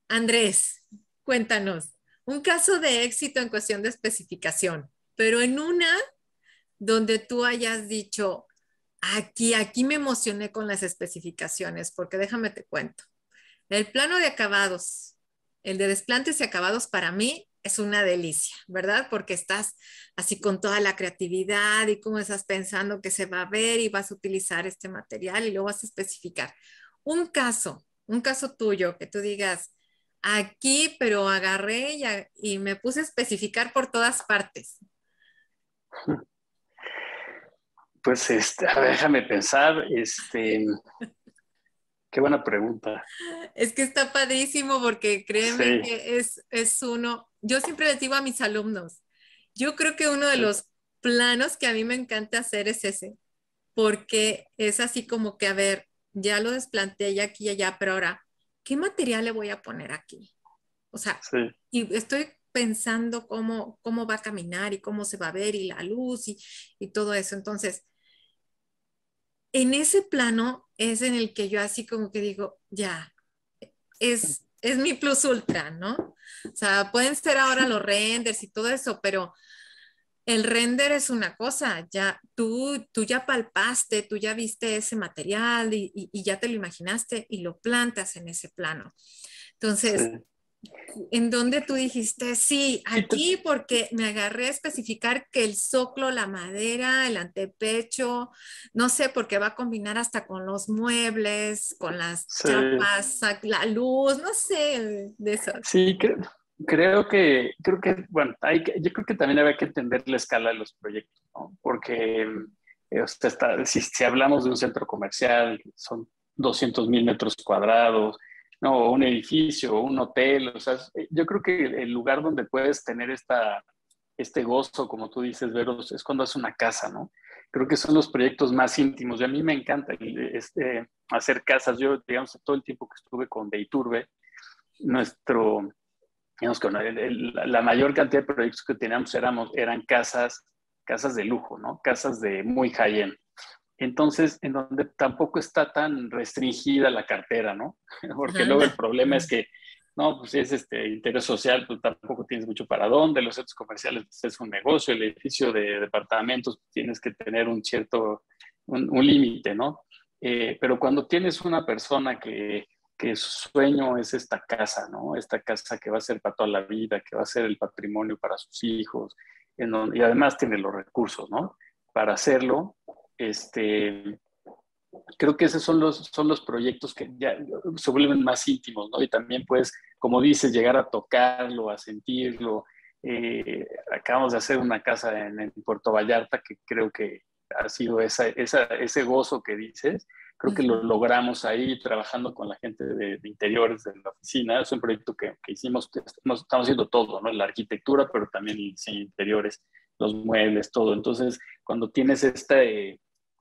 Andrés, cuéntanos. Un caso de éxito en cuestión de especificación. pero en una donde tú hayas dicho, aquí me emocioné con las especificaciones, porque déjame te cuento. El plano de acabados, el de desplantes y acabados para mí es una delicia, ¿verdad? Porque estás así con toda la creatividad y cómo estás pensando que se va a ver y vas a utilizar este material y luego vas a especificar. Un caso tuyo que tú digas, aquí, pero agarré y me puse a especificar por todas partes. Pues, a ver, déjame pensar, qué buena pregunta. Es que está padrísimo porque créeme Sí. que es uno, yo siempre les digo a mis alumnos, yo creo que uno de los planos que a mí me encanta hacer es ese, porque es así como que, a ver, ya lo desplanté ya aquí y allá, pero ahora, ¿qué material le voy a poner aquí? O sea, sí. Y estoy pensando cómo va a caminar y cómo se va a ver y la luz y todo eso. Entonces, en ese plano es en el que yo así como que digo, ya, es mi plus ultra, ¿no? O sea, pueden ser ahora los renders y todo eso, pero el render es una cosa, ya tú ya palpaste, tú ya viste ese material y ya te lo imaginaste y lo plantas en ese plano. Entonces, ¿en dónde tú dijiste? Sí, aquí porque me agarré a especificar que el zoclo, la madera, el antepecho, no sé, porque va a combinar hasta con los muebles, con las chapas, la luz, no sé, de eso. Sí, creo que, bueno, yo creo que también había que entender la escala de los proyectos, ¿no? Porque si hablamos de un centro comercial, son 200,000 metros cuadrados, no, un edificio, un hotel, o sea, yo creo que el lugar donde puedes tener este gozo, como tú dices, Veros, es cuando es una casa, ¿no? Creo que son los proyectos más íntimos y a mí me encanta hacer casas. Yo, digamos, todo el tiempo que estuve con Deiturbe, digamos que la mayor cantidad de proyectos que teníamos eran casas de lujo, ¿no? Casas de muy high-end. Entonces, en donde tampoco está tan restringida la cartera, ¿no? Porque luego el problema es que, no, pues si es interés social, pues tampoco tienes mucho para dónde. Los centros comerciales pues, es un negocio, el edificio de departamentos tienes que tener un cierto, un límite, ¿no? Pero cuando tienes una persona que su sueño es esta casa, ¿no? Esta casa que va a ser para toda la vida, que va a ser el patrimonio para sus hijos, y además tiene los recursos, ¿no? Para hacerlo. Creo que esos son los proyectos que ya se vuelven más íntimos, ¿no? Y también puedes, como dices, llegar a tocarlo, a sentirlo. Acabamos de hacer una casa en Puerto Vallarta que creo que ha sido ese gozo que dices. Creo que lo logramos ahí trabajando con la gente de interiores de la oficina. Es un proyecto que hicimos, estamos haciendo todo, ¿no? La arquitectura, pero también el diseño de interiores, los muebles, todo. Entonces, cuando tienes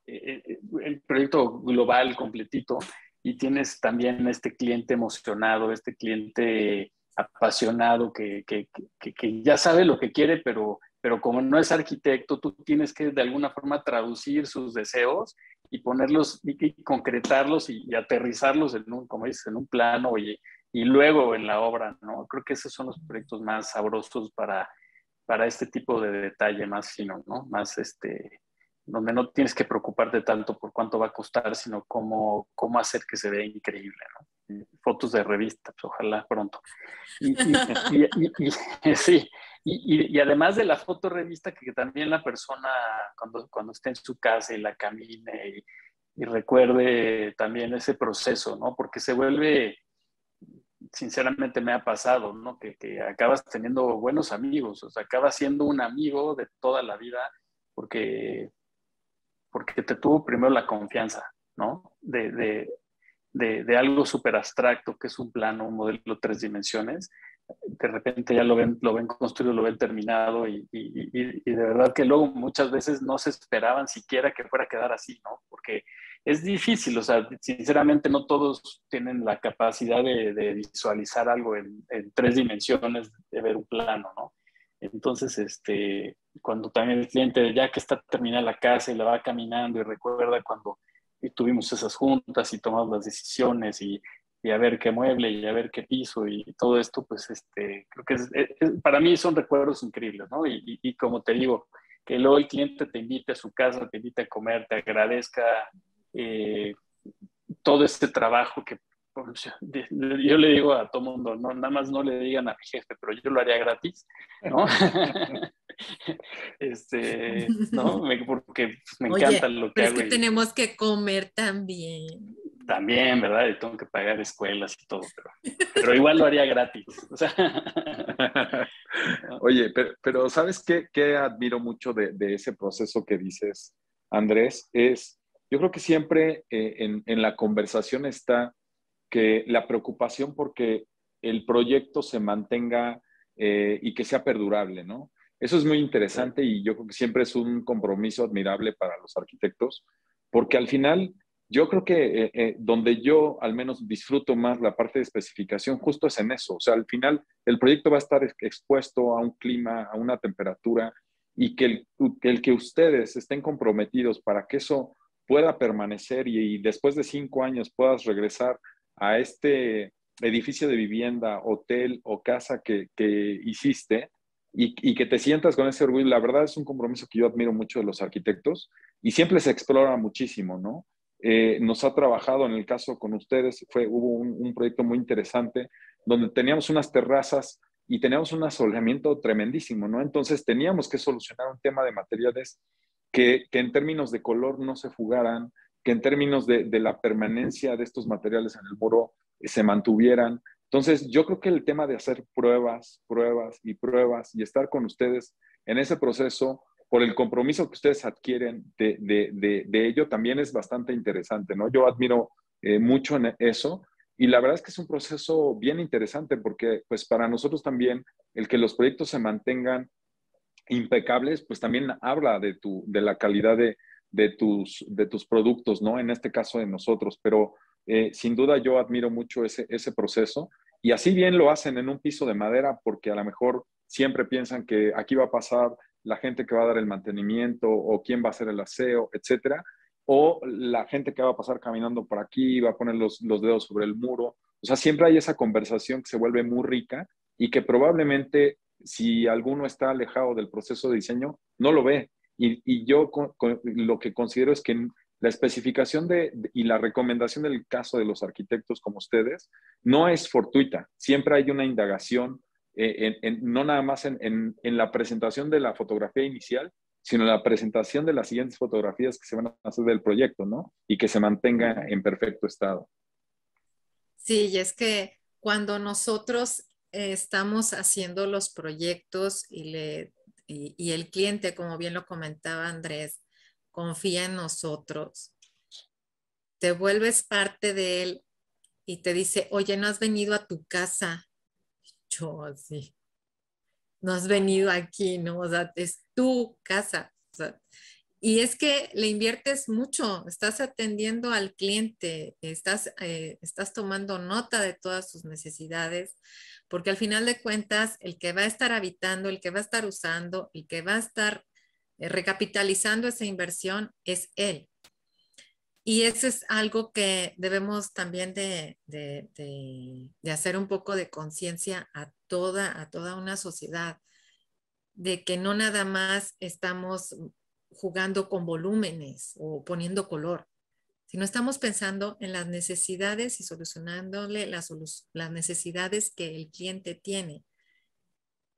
el proyecto global completito y tienes también este cliente emocionado, este cliente apasionado que ya sabe lo que quiere, pero como no es arquitecto, tú tienes que de alguna forma traducir sus deseos y ponerlos y concretarlos y aterrizarlos como dices, en un plano y luego en la obra, ¿no? Creo que esos son los proyectos más sabrosos para este tipo de detalle más fino, ¿no? Más donde no tienes que preocuparte tanto por cuánto va a costar, sino cómo hacer que se vea increíble, ¿no? Fotos de revista, pues, ojalá pronto. Sí, y además de la foto revista, que también la persona cuando esté en su casa y la camine y recuerde también ese proceso, ¿no? Porque se vuelve, sinceramente me ha pasado, ¿no? Que acabas teniendo buenos amigos, o sea, acabas siendo un amigo de toda la vida porque te tuvo primero la confianza, ¿no? De algo súper abstracto, que es un plano, un modelo 3 dimensiones. De repente ya lo ven construido, lo ven terminado y de verdad que luego muchas veces no se esperaban siquiera que fuera a quedar así, ¿no? Porque es difícil, o sea, sinceramente no todos tienen la capacidad de visualizar algo en 3 dimensiones, de ver un plano, ¿no? Entonces, cuando también el cliente, ya que está terminada la casa y la va caminando y recuerda cuando tuvimos esas juntas y tomamos las decisiones y y a ver qué mueble y a ver qué piso y todo esto, pues creo que para mí son recuerdos increíbles, ¿no? Y como te digo, que luego el cliente te invite a su casa, te invite a comer, te agradezca todo este trabajo que yo le digo a todo mundo, no, nada más no le digan a mi jefe, pero yo lo haría gratis, ¿no? ¿No? Porque me encanta lo que pero hago. Es que tenemos que comer también. También, ¿verdad? Y tengo que pagar escuelas y todo, pero igual lo haría gratis. O sea. Oye, pero ¿sabes qué admiro mucho de ese proceso que dices, Andrés? Yo creo que siempre en la conversación está que la preocupación porque el proyecto se mantenga y que sea perdurable, ¿no? Eso es muy interesante y yo creo que siempre es un compromiso admirable para los arquitectos, porque al final yo creo que donde yo al menos disfruto más la parte de especificación justo es en eso. O sea, al final el proyecto va a estar expuesto a un clima, a una temperatura y que el que ustedes estén comprometidos para que eso pueda permanecer y después de 5 años puedas regresar a este edificio de vivienda, hotel o casa que hiciste y que te sientas con ese orgullo. La verdad es un compromiso que yo admiro mucho de los arquitectos y siempre se explora muchísimo, ¿no? Nos ha trabajado en el caso con ustedes, hubo un proyecto muy interesante donde teníamos unas terrazas y teníamos un asoleamiento tremendísimo, ¿no? Entonces teníamos que solucionar un tema de materiales que en términos de color no se fugaran, que en términos de la permanencia de estos materiales en el muro se mantuvieran. Entonces, yo creo que el tema de hacer pruebas y estar con ustedes en ese proceso, por el compromiso que ustedes adquieren de ello, también es bastante interesante, ¿no? Yo admiro mucho en eso y la verdad es que es un proceso bien interesante porque, pues, para nosotros también, el que los proyectos se mantengan impecables, pues también habla de la calidad de tus productos, ¿no? En este caso de nosotros, pero sin duda yo admiro mucho ese proceso y así bien lo hacen en un piso de madera porque a lo mejor siempre piensan que aquí va a pasar la gente que va a dar el mantenimiento o quién va a hacer el aseo, etcétera, o la gente que va a pasar caminando por aquí va a poner los dedos sobre el muro. O sea, siempre hay esa conversación que se vuelve muy rica y que probablemente si alguno está alejado del proceso de diseño, no lo ve. Y yo lo que considero es que la especificación y la recomendación del caso de los arquitectos como ustedes no es fortuita. Siempre hay una indagación, no nada más en la presentación de la fotografía inicial, sino en la presentación de las siguientes fotografías que se van a hacer del proyecto, ¿no? Y que se mantenga en perfecto estado. Sí, y es que cuando nosotros estamos haciendo los proyectos y el cliente, como bien lo comentaba Andrés, confía en nosotros, te vuelves parte de él y te dice, oye, ¿no has venido a tu casa? Yo así, no has venido aquí, ¿no? O sea, es tu casa. O sea, y es que le inviertes mucho, estás atendiendo al cliente, estás tomando nota de todas sus necesidades, porque al final de cuentas, el que va a estar habitando, el que va a estar usando, el que va a estar recapitalizando esa inversión es él. Y eso es algo que debemos también de hacer un poco de conciencia a toda una sociedad, de que no nada más estamos jugando con volúmenes o poniendo color, sino estamos pensando en las necesidades y solucionándole las necesidades que el cliente tiene.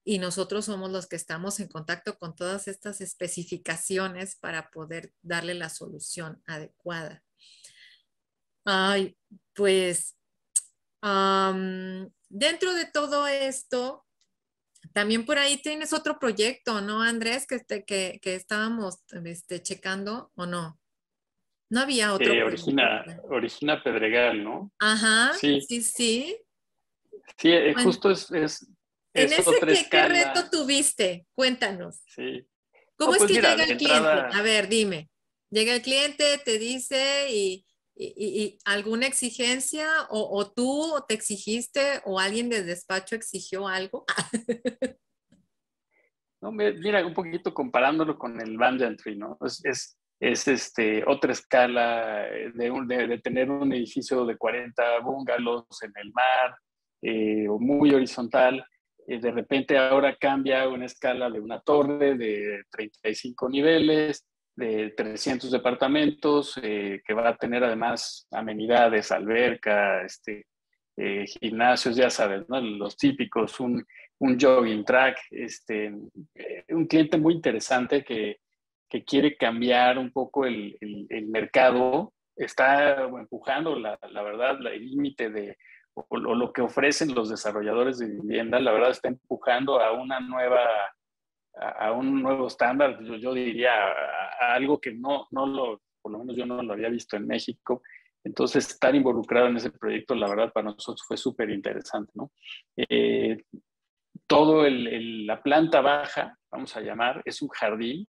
Y nosotros somos los que estamos en contacto con todas estas especificaciones para poder darle la solución adecuada. Ay, pues, dentro de todo esto, también por ahí tienes otro proyecto, ¿no, Andrés? Que estábamos checando, ¿o no? No había otro proyecto. Origina Pedregal, ¿no? Ajá, sí. Sí, bueno, justo es en ese, otra ¿qué reto tuviste? Cuéntanos. Sí. ¿Cómo es que mira, llega el cliente? A ver, dime. Llega el cliente, te dice y alguna exigencia o tú te exigiste o alguien del despacho exigió algo. No, mira, un poquito comparándolo con el Van Gentry, ¿no? es otra escala de tener un edificio de 40 bungalows en el mar, o muy horizontal. De repente ahora cambia una escala de una torre de 35 niveles, de 300 departamentos, que va a tener además amenidades, alberca, gimnasios, ya sabes, ¿no? Los típicos, un jogging track, un cliente muy interesante que quiere cambiar un poco el mercado, está empujando, la verdad, el límite de o lo que ofrecen los desarrolladores de vivienda, la verdad está empujando a una nueva, a un nuevo estándar, yo diría a algo que por lo menos yo no lo había visto en México. Entonces, estar involucrado en ese proyecto, la verdad, para nosotros fue súper interesante, ¿no? La planta baja, vamos a llamar, es un jardín,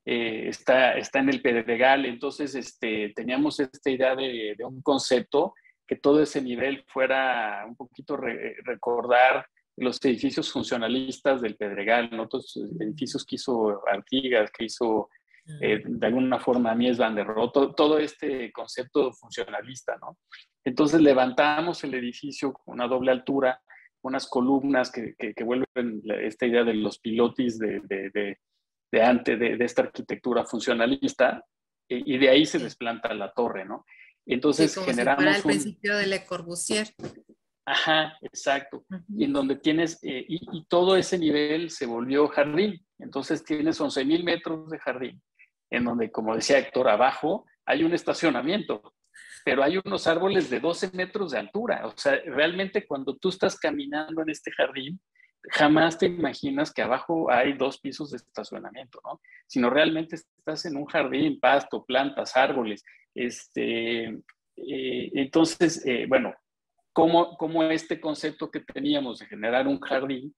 está en el Pedregal. Entonces teníamos esta idea de un concepto que todo ese nivel fuera un poquito recordar los edificios funcionalistas del Pedregal, ¿no? Todos los edificios que hizo Artigas, que hizo de alguna forma Mies van der Rohe, todo este concepto funcionalista, ¿no? Entonces levantamos el edificio con una doble altura, unas columnas que vuelven esta idea de los pilotis de esta arquitectura funcionalista, y de ahí se desplanta la torre, ¿no? Entonces como generamos si fuera el principio de Le Corbusier. Ajá, exacto. Y en donde tienes, y todo ese nivel se volvió jardín. Entonces tienes 11,000 metros de jardín, en donde, como decía Héctor, abajo hay un estacionamiento, pero hay unos árboles de 12 metros de altura. O sea, realmente cuando tú estás caminando en este jardín, jamás te imaginas que abajo hay 2 pisos de estacionamiento, ¿no? Sino realmente estás en un jardín, pasto, plantas, árboles. Entonces, bueno, como este concepto que teníamos de generar un jardín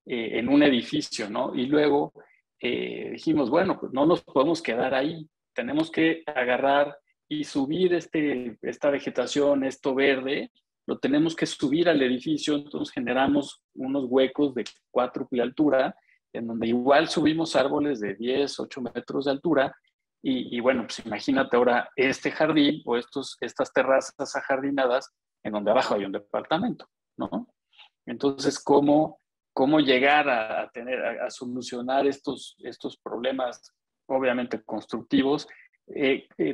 en un edificio, ¿no? Y luego dijimos, bueno, pues no nos podemos quedar ahí, tenemos que agarrar y subir esta vegetación, esto verde, lo tenemos que subir al edificio. Entonces generamos unos huecos de 4 altura, en donde igual subimos árboles de 10, 8 metros de altura, y bueno, pues imagínate ahora este jardín o estas terrazas ajardinadas en donde abajo hay un departamento, ¿no? Entonces, ¿cómo llegar a solucionar estos problemas, obviamente constructivos,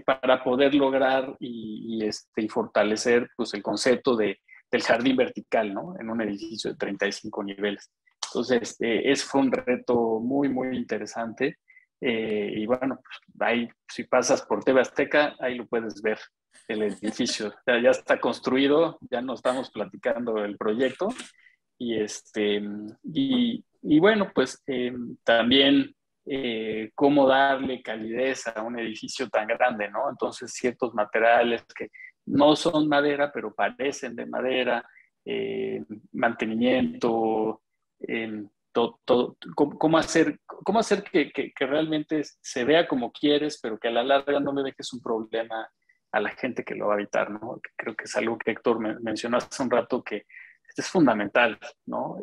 para poder lograr y fortalecer, pues, el concepto del jardín vertical, ¿no? En un edificio de 35 niveles. Entonces, fue un reto muy, muy interesante. Y bueno, pues, ahí, si pasas por TV Azteca, ahí lo puedes ver, el edificio. Ya está construido, ya no estamos platicando el proyecto. Y bueno, pues también cómo darle calidez a un edificio tan grande, ¿no? Entonces, ciertos materiales que no son madera, pero parecen de madera, mantenimiento, cómo hacer que realmente se vea como quieres, pero que a la larga no le dejes un problema a la gente que lo va a habitar, ¿no? Que creo que es algo que Héctor mencionó hace un rato, que es fundamental, ¿no?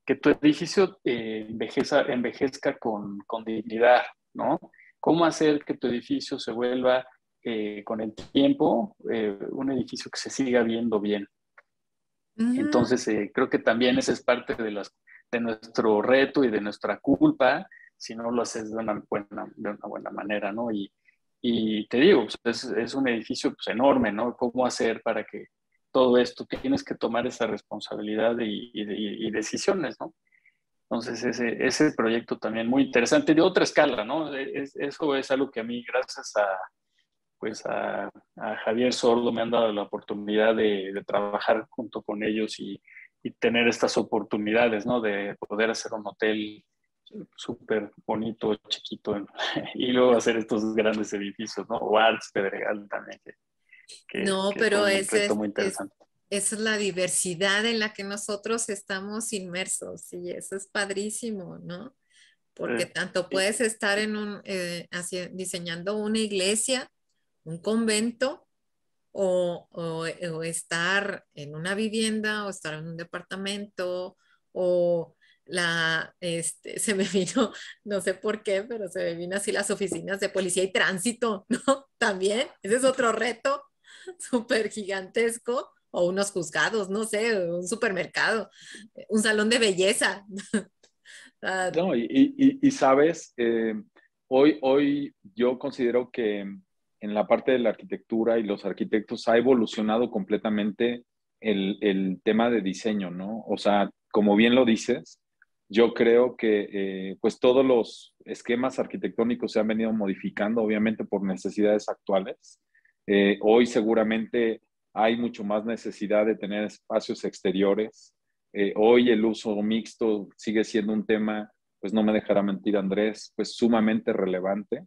Que tu edificio envejezca con dignidad, ¿no? ¿Cómo hacer que tu edificio se vuelva con el tiempo un edificio que se siga viendo bien? Entonces, creo que también esa es parte de nuestro reto y de nuestra culpa si no lo haces de una buena manera, ¿no? Y te digo, pues, es un edificio, pues, enorme, ¿no? ¿Cómo hacer para que todo esto, tienes que tomar esa responsabilidad y decisiones, ¿no? Entonces, ese proyecto también muy interesante, de otra escala, ¿no? Eso es algo que a mí, gracias a Javier Sordo, me han dado la oportunidad de trabajar junto con ellos y tener estas oportunidades, ¿no? De poder hacer un hotel súper bonito, chiquito, y luego hacer estos grandes edificios, ¿no? O Arts Pedregal también, no, que pero fue un reto muy interesante. Esa es la diversidad en la que nosotros estamos inmersos, y eso es padrísimo, ¿no? Porque tanto puedes estar diseñando una iglesia, un convento, o estar en una vivienda, o estar en un departamento, o se me vino, no sé por qué, pero se me vino así las oficinas de policía y tránsito, ¿no? También, ese es otro reto súper gigantesco, o unos juzgados, no sé, un supermercado, un salón de belleza. No, y sabes, hoy yo considero que en la parte de la arquitectura y los arquitectos ha evolucionado completamente el tema de diseño, ¿no? O sea, como bien lo dices, yo creo que pues todos los esquemas arquitectónicos se han venido modificando, obviamente por necesidades actuales. Hoy seguramente hay mucho más necesidad de tener espacios exteriores. Hoy el uso mixto sigue siendo un tema, pues no me dejará mentir Andrés, pues sumamente relevante.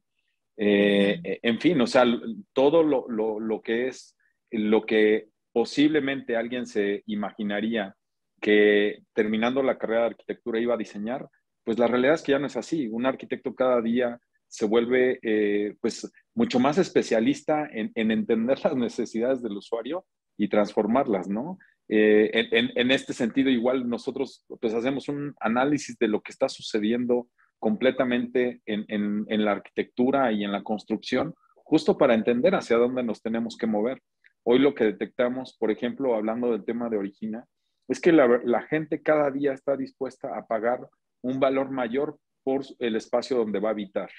En fin, o sea, todo lo que es, lo que posiblemente alguien se imaginaría que terminando la carrera de arquitectura iba a diseñar, pues la realidad es que ya no es así. Un arquitecto cada día se vuelve pues mucho más especialista en entender las necesidades del usuario y transformarlas, ¿no? En este sentido, igual nosotros pues hacemos un análisis de lo que está sucediendo completamente en la arquitectura y en la construcción, justo para entender hacia dónde nos tenemos que mover. Hoy lo que detectamos, por ejemplo, hablando del tema de Origina, es que la gente cada día está dispuesta a pagar un valor mayor por el espacio donde va a habitar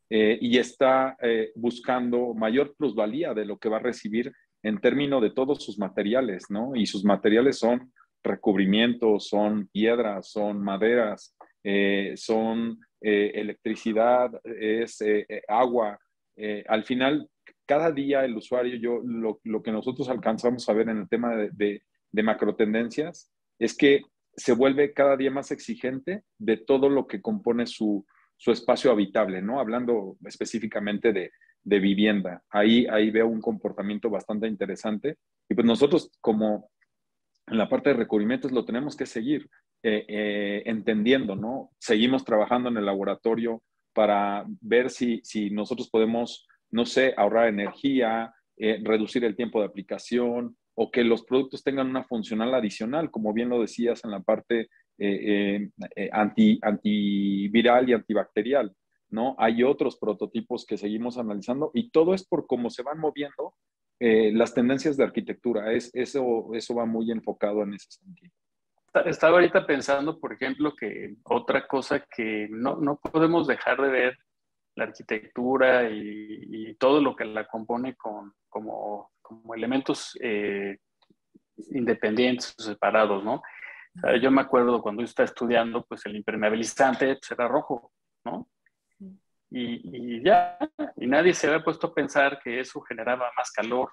y está buscando mayor plusvalía de lo que va a recibir en términos de todos sus materiales, ¿no? Y sus materiales son recubrimientos, son piedras, son maderas, son electricidad, es agua. Al final, cada día el usuario, lo que nosotros alcanzamos a ver en el tema de macrotendencias es que se vuelve cada día más exigente de todo lo que compone su espacio habitable, ¿no? Hablando específicamente de vivienda. Ahí veo un comportamiento bastante interesante y pues nosotros como en la parte de recubrimientos lo tenemos que seguir entendiendo, ¿no? Seguimos trabajando en el laboratorio para ver si nosotros podemos, no sé, ahorrar energía, reducir el tiempo de aplicación o que los productos tengan una funcional adicional, como bien lo decías en la parte antiviral y antibacterial, ¿no? Hay otros prototipos que seguimos analizando y todo es por cómo se van moviendo las tendencias de arquitectura. Eso va muy enfocado en ese sentido. Estaba ahorita pensando, por ejemplo, que otra cosa que no podemos dejar de ver la arquitectura y todo lo que la compone como elementos independientes o separados, ¿no? O sea, yo me acuerdo cuando yo estaba estudiando, pues el impermeabilizante pues, era rojo, ¿no? Y nadie se había puesto a pensar que eso generaba más calor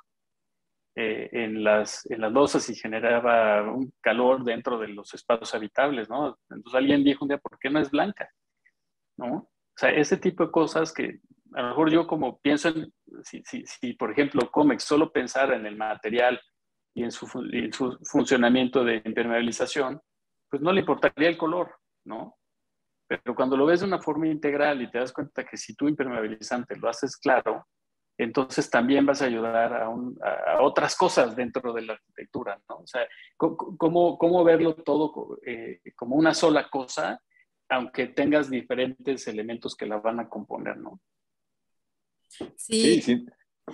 en las losas y generaba un calor dentro de los espacios habitables, ¿no? Entonces alguien dijo un día, ¿por qué no es blanca? ¿No? O sea, ese tipo de cosas que a lo mejor yo como pienso en, si por ejemplo Comex solo pensara en el material y en su funcionamiento de impermeabilización, pues no le importaría el color, ¿no? Pero cuando lo ves de una forma integral y te das cuenta que si tu impermeabilizante lo haces claro, entonces también vas a ayudar a otras cosas dentro de la arquitectura, ¿no? O sea, cómo verlo todo como una sola cosa, aunque tengas diferentes elementos que la van a componer, ¿no? Sí,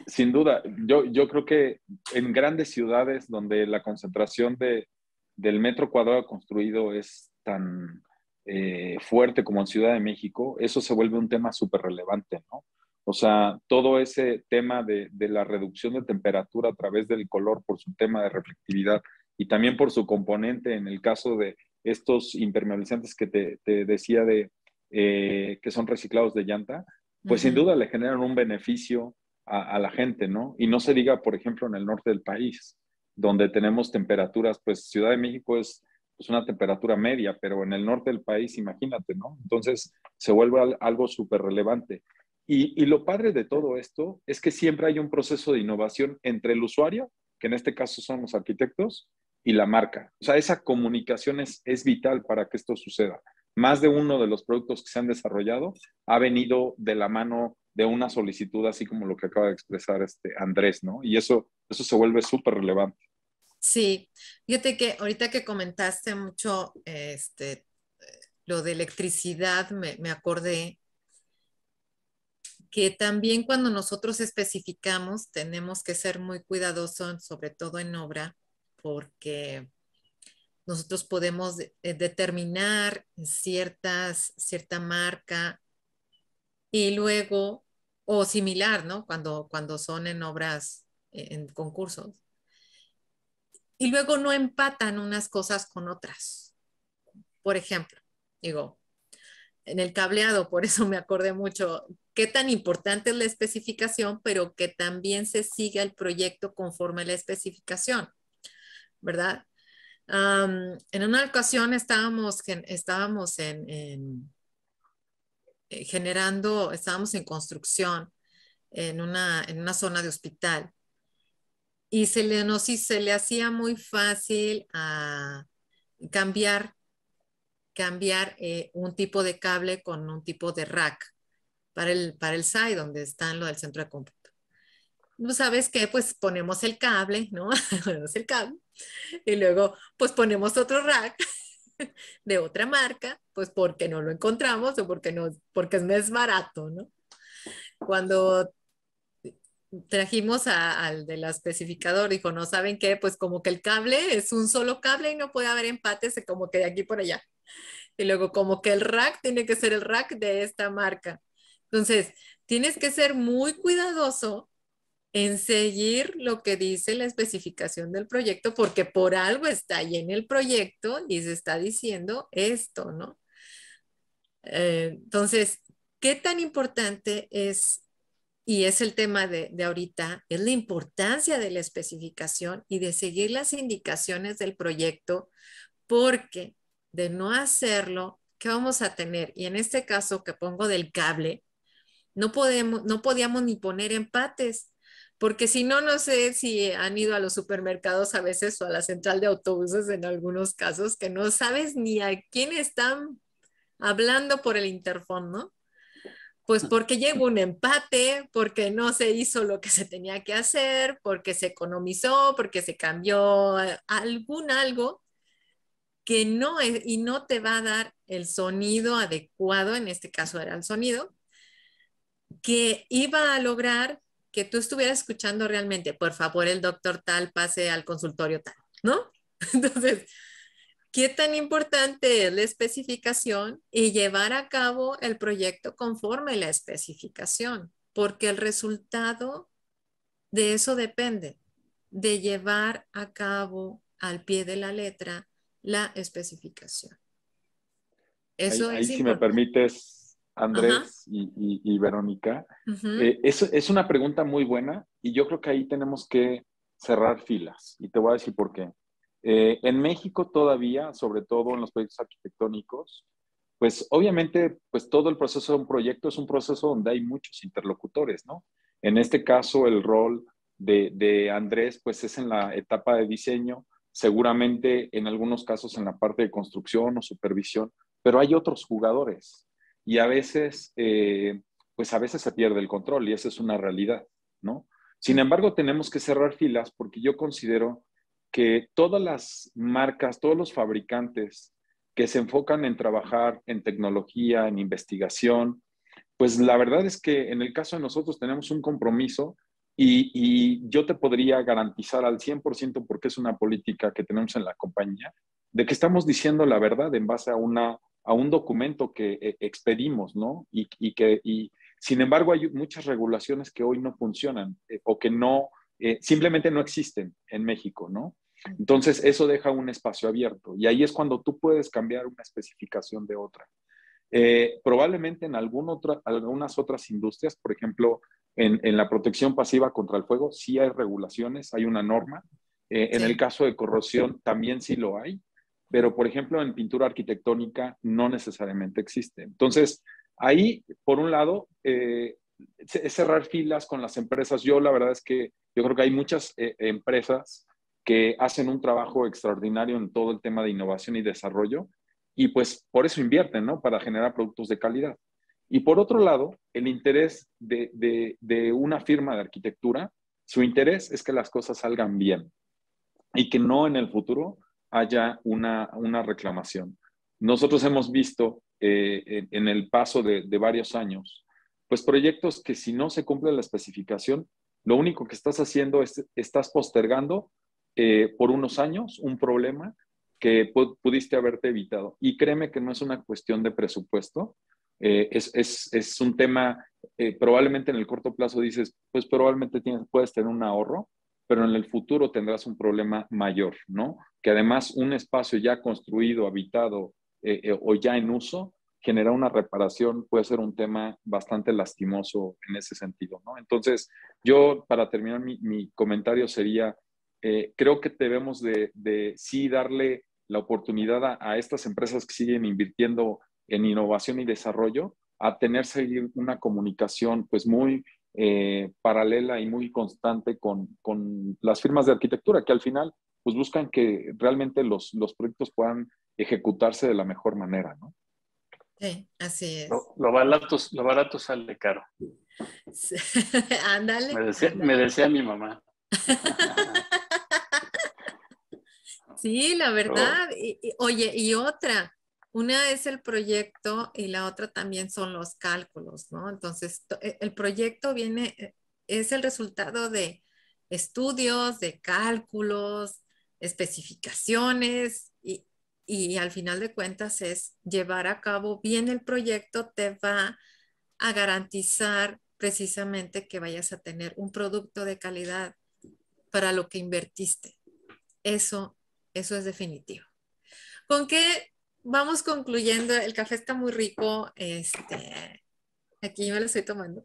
sin duda. Yo creo que en grandes ciudades donde la concentración del metro cuadrado construido es tan fuerte como en Ciudad de México, eso se vuelve un tema súper relevante, ¿no? O sea, todo ese tema de la reducción de temperatura a través del color por su tema de reflectividad y también por su componente en el caso de estos impermeabilizantes que te decía que son reciclados de llanta, pues sin duda le generan un beneficio a la gente, ¿no? Y no se diga, por ejemplo, en el norte del país, donde tenemos temperaturas, pues Ciudad de México es pues, una temperatura media, pero en el norte del país, imagínate, ¿no? Entonces se vuelve algo súper relevante. Y lo padre de todo esto es que siempre hay un proceso de innovación entre el usuario, que en este caso son los arquitectos, y la marca. O sea, esa comunicación es vital para que esto suceda. Más de uno de los productos que se han desarrollado ha venido de la mano de una solicitud, así como lo que acaba de expresar Andrés, ¿no? Y eso se vuelve súper relevante. Sí, fíjate que ahorita que comentaste mucho lo de electricidad, me acordé que también cuando nosotros especificamos tenemos que ser muy cuidadosos, sobre todo en obra, porque nosotros podemos determinar cierta marca y luego, o similar, ¿no? Cuando son en obras, en concursos. Y luego no empatan unas cosas con otras. Por ejemplo, digo, en el cableado, por eso me acordé mucho, qué tan importante es la especificación, pero que también se siga el proyecto conforme a la especificación, ¿verdad? En una ocasión estábamos en construcción en una zona de hospital y se le hacía muy fácil cambiar un tipo de cable con un tipo de rack para el SAI, donde está en lo del centro de cómputo. ¿No sabes qué? Pues ponemos el cable, ¿no? Ponemos el cable y luego pues ponemos otro rack de otra marca, pues porque no lo encontramos o porque es más barato, ¿no? Cuando trajimos al de la especificador, dijo, no saben qué, pues como que el cable es un solo cable y no puede haber empates como que de aquí por allá. Y luego como que el rack tiene que ser el rack de esta marca. Entonces, tienes que ser muy cuidadoso en seguir lo que dice la especificación del proyecto, porque por algo está ahí en el proyecto y se está diciendo esto, ¿no? Entonces, ¿qué tan importante es, y es el tema de ahorita, es la importancia de la especificación y de seguir las indicaciones del proyecto? Porque de no hacerlo, ¿qué vamos a tener? Y en este caso que pongo del cable, no podíamos ni poner empates, porque si no, no sé si han ido a los supermercados a veces o a la central de autobuses en algunos casos, que no sabes ni a quién están hablando por el interfón, ¿no? Pues porque llegó un empate, porque no se hizo lo que se tenía que hacer, porque se economizó, porque se cambió algo que no es, y no te va a dar el sonido adecuado, en este caso era el sonido, que iba a lograr que tú estuvieras escuchando realmente, por favor, el doctor tal pase al consultorio tal, ¿no? Entonces, ¿qué tan importante es la especificación y llevar a cabo el proyecto conforme a la especificación? Porque el resultado de eso depende, de llevar a cabo al pie de la letra la especificación. Eso ahí es si importante. me permites, Andrés y Verónica, es una pregunta muy buena y yo creo que ahí tenemos que cerrar filas y te voy a decir por qué. En México todavía, sobre todo en los proyectos arquitectónicos, pues obviamente pues todo el proceso de un proyecto es un proceso donde hay muchos interlocutores, ¿no? En este caso el rol de Andrés pues es en la etapa de diseño, seguramente en algunos casos en la parte de construcción o supervisión, pero hay otros jugadores y a veces, pues a veces se pierde el control y esa es una realidad, ¿no? Sin embargo, tenemos que cerrar filas porque yo considero que todas las marcas, todos los fabricantes que se enfocan en trabajar en tecnología, en investigación, pues la verdad es que en el caso de nosotros tenemos un compromiso y yo te podría garantizar al 100% porque es una política que tenemos en la compañía, de que estamos diciendo la verdad en base a un documento que expedimos, ¿no? Y sin embargo hay muchas regulaciones que hoy no funcionan o que no, simplemente no existen en México, ¿no? Entonces eso deja un espacio abierto y ahí es cuando tú puedes cambiar una especificación de otra. Probablemente en algunas otras industrias, por ejemplo, en la protección pasiva contra el fuego, sí hay regulaciones, hay una norma. En el caso de corrosión también sí lo hay, pero por ejemplo en pintura arquitectónica no necesariamente existe. Entonces, ahí, por un lado, es cerrar filas con las empresas. Yo la verdad es que yo creo que hay muchas empresas que hacen un trabajo extraordinario en todo el tema de innovación y desarrollo, y pues por eso invierten, ¿no? Para generar productos de calidad. Y por otro lado, el interés de una firma de arquitectura, su interés es que las cosas salgan bien y que no en el futuro haya una reclamación. nosotros hemos visto en el paso de varios años, pues proyectos que si no se cumple la especificación, lo único que estás haciendo es, estás postergando por unos años un problema que pudiste haberte evitado. Y créeme que no es una cuestión de presupuesto, es un tema, probablemente en el corto plazo dices, pues probablemente puedes tener un ahorro, pero en el futuro tendrás un problema mayor, ¿no? Que además un espacio ya construido, habitado o ya en uso, generar una reparación puede ser un tema bastante lastimoso en ese sentido, ¿no? Entonces, yo para terminar mi comentario sería, creo que debemos de sí darle la oportunidad a estas empresas que siguen invirtiendo en innovación y desarrollo a seguir una comunicación pues muy paralela y muy constante con las firmas de arquitectura que al final pues buscan que realmente los proyectos puedan ejecutarse de la mejor manera, ¿no? Sí, así es. Lo barato sale caro. Sí. Ándale. Me decía mi mamá. Sí, la verdad. Oye, y otra, una es el proyecto y la otra también son los cálculos, ¿no? Entonces, el proyecto es el resultado de estudios, de cálculos, especificaciones y al final de cuentas es llevar a cabo bien el proyecto, te va a garantizar precisamente que vayas a tener un producto de calidad para lo que invertiste. Eso es definitivo. ¿Con qué vamos concluyendo? El café está muy rico. Aquí me lo estoy tomando.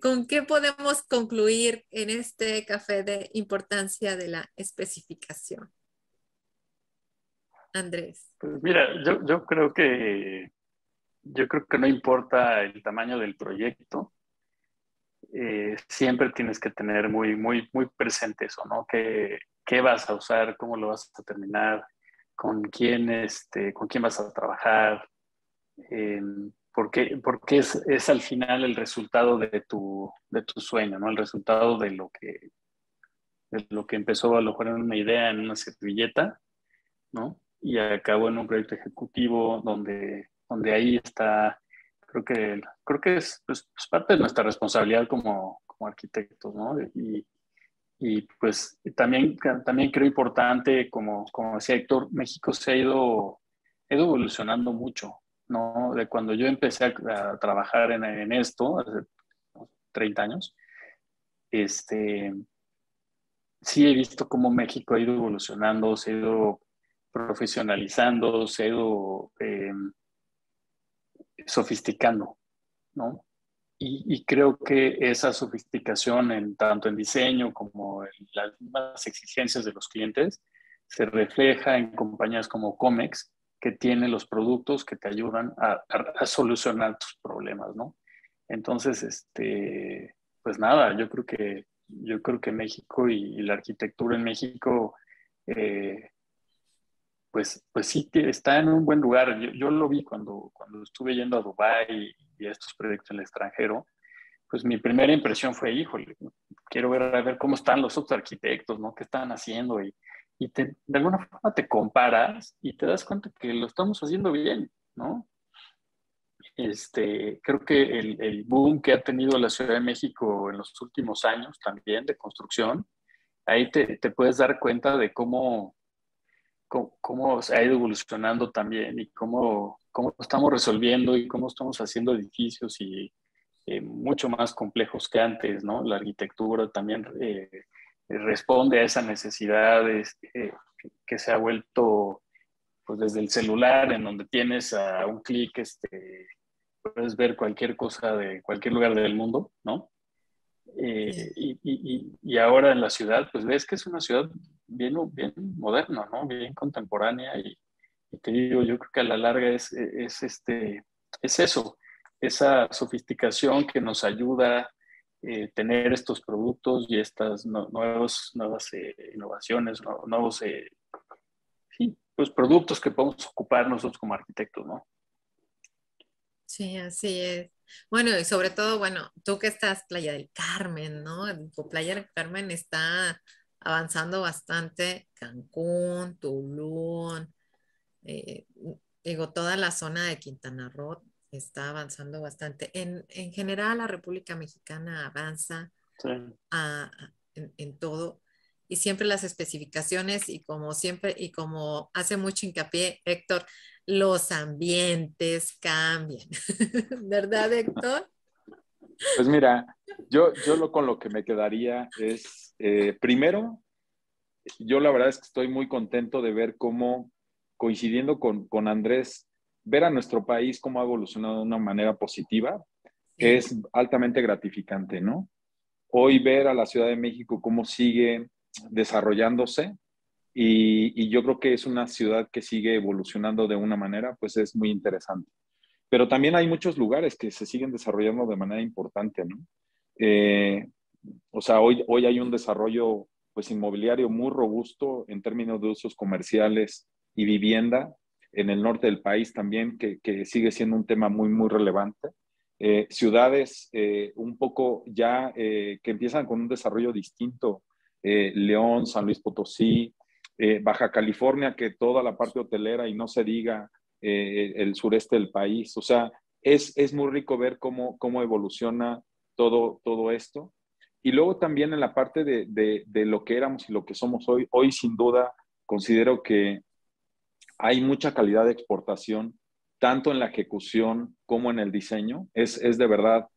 ¿Con qué podemos concluir en este café de importancia de la especificación? Andrés. Pues mira, yo creo que no importa el tamaño del proyecto, siempre tienes que tener muy, muy, muy presente eso, ¿no? ¿Qué vas a usar? ¿Cómo lo vas a terminar? ¿Con quién vas a trabajar? Porque es al final el resultado de tu sueño, ¿no? El resultado de lo que empezó a lo mejor en una idea, en una servilleta, ¿no? Y acabó en un proyecto ejecutivo donde ahí está, creo que es pues, parte de nuestra responsabilidad como arquitectos, ¿no? Y pues también creo importante, como decía Héctor, México se ha ido evolucionando mucho, ¿no? De cuando yo empecé a trabajar en esto, hace 30 años, sí he visto cómo México ha ido evolucionando, se ha ido profesionalizando, se ha ido sofisticando, ¿no? Y creo que esa sofisticación tanto en diseño como en las mismas exigencias de los clientes se refleja en compañías como Comex, que tienen los productos que te ayudan a solucionar tus problemas, ¿no? Entonces, pues nada, yo creo que México y la arquitectura en México pues sí que está en un buen lugar. Yo lo vi cuando estuve yendo a Dubái y a estos proyectos en el extranjero, pues mi primera impresión fue, híjole, quiero ver cómo están los otros arquitectos, ¿no? ¿Qué están haciendo? Y de alguna forma te comparas y te das cuenta que lo estamos haciendo bien, ¿no? Creo que el boom que ha tenido la Ciudad de México en los últimos años también de construcción, ahí te puedes dar cuenta de cómo se ha ido evolucionando también y cómo estamos resolviendo y cómo estamos haciendo edificios y mucho más complejos que antes, ¿no? La arquitectura también responde a esa necesidad que se ha vuelto pues desde el celular, en donde tienes a un clic, puedes ver cualquier cosa de cualquier lugar del mundo, ¿no? Y ahora en la ciudad, pues ves que es una ciudad bien moderna, ¿no? Bien contemporánea y te digo, yo creo que a la larga es eso, esa sofisticación que nos ayuda a tener estos productos y estas nuevas innovaciones, nuevos pues productos que podemos ocupar nosotros como arquitectos, ¿no? Sí, así es. Bueno, y sobre todo, bueno, tú que estás Playa del Carmen, ¿no? Playa del Carmen está avanzando bastante, Cancún, Tulum, Digo, toda la zona de Quintana Roo está avanzando bastante. En general, la República Mexicana avanza en todo, y siempre las especificaciones, y como siempre, y como hace mucho hincapié Héctor, los ambientes cambian. ¿Verdad, Héctor? Pues mira, yo con lo que me quedaría es, primero, yo la verdad es que estoy muy contento de ver cómo, coincidiendo con Andrés, ver a nuestro país cómo ha evolucionado de una manera positiva, es altamente gratificante, ¿no? Hoy ver a la Ciudad de México cómo sigue desarrollándose, y yo creo que es una ciudad que sigue evolucionando de una manera, pues es muy interesante. Pero también hay muchos lugares que se siguen desarrollando de manera importante, ¿no? O sea, hoy hay un desarrollo, pues, inmobiliario muy robusto en términos de usos comerciales y vivienda en el norte del país también, que sigue siendo un tema muy, muy relevante. Ciudades un poco ya que empiezan con un desarrollo distinto, León, San Luis Potosí, Baja California, que toda la parte hotelera, y no se diga el sureste del país. O sea, es muy rico ver cómo evoluciona todo esto. Y luego también en la parte de lo que éramos y lo que somos hoy. Hoy sin duda considero que hay mucha calidad de exportación, tanto en la ejecución como en el diseño. Es de verdad,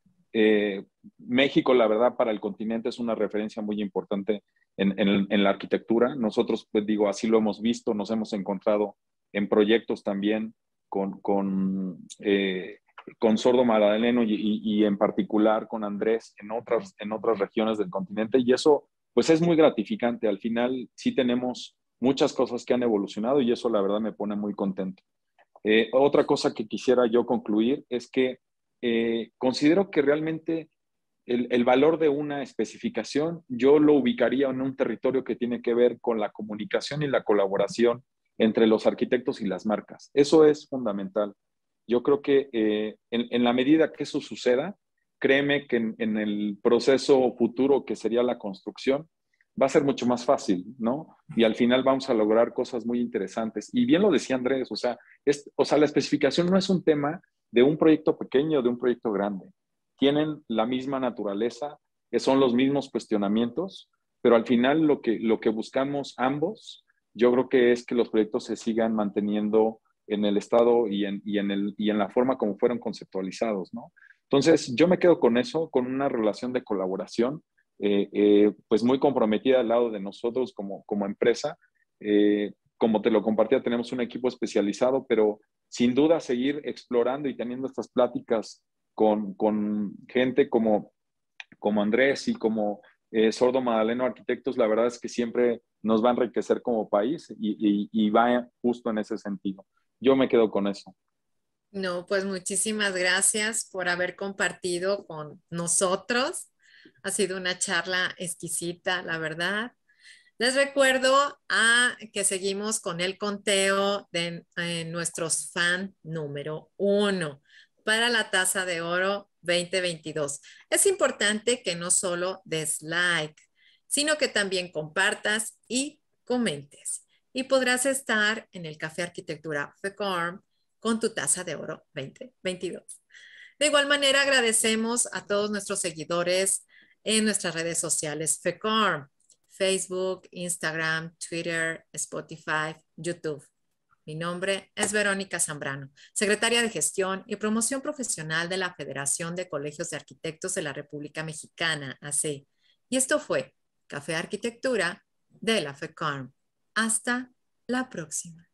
México, la verdad, para el continente es una referencia muy importante en la arquitectura. Nosotros, pues digo, así lo hemos visto, nos hemos encontrado en proyectos también con Sordo Magdaleno y en particular con Andrés en otras regiones del continente, y eso pues es muy gratificante. Al final sí tenemos muchas cosas que han evolucionado, y eso la verdad me pone muy contento. Otra cosa que quisiera yo concluir es que considero que realmente el valor de una especificación yo lo ubicaría en un territorio que tiene que ver con la comunicación y la colaboración entre los arquitectos y las marcas. Eso es fundamental. Yo creo que en la medida que eso suceda, créeme que en el proceso futuro, que sería la construcción, va a ser mucho más fácil, ¿no? Y al final vamos a lograr cosas muy interesantes. Y bien lo decía Andrés, o sea, la especificación no es un tema de un proyecto pequeño o de un proyecto grande. Tienen la misma naturaleza, que son los mismos cuestionamientos, pero al final lo que buscamos ambos, yo creo que es que los proyectos se sigan manteniendo en el estado y en la forma como fueron conceptualizados, ¿no? Entonces, yo me quedo con eso, con una relación de colaboración, pues muy comprometida al lado de nosotros como empresa. Como te lo compartía, tenemos un equipo especializado, pero sin duda seguir explorando y teniendo estas pláticas con gente como Andrés y como Sordo Magdaleno Arquitectos, la verdad es que siempre nos va a enriquecer como país, y va justo en ese sentido. Yo me quedo con eso. No, pues muchísimas gracias por haber compartido con nosotros. Ha sido una charla exquisita, la verdad. Les recuerdo que seguimos con el conteo de nuestros fan número 1 para la Taza de Oro 2022. Es importante que no solo des like, sino que también compartas y comentes. Y podrás estar en el Café Arquitectura FECORM con tu Taza de Oro 2022. De igual manera, agradecemos a todos nuestros seguidores en nuestras redes sociales FECORM, Facebook, Instagram, Twitter, Spotify, YouTube. Mi nombre es Verónica Zambrano, secretaria de Gestión y Promoción Profesional de la Federación de Colegios de Arquitectos de la República Mexicana, AC. Y esto fue Café Arquitectura de la FECORM. Hasta la próxima.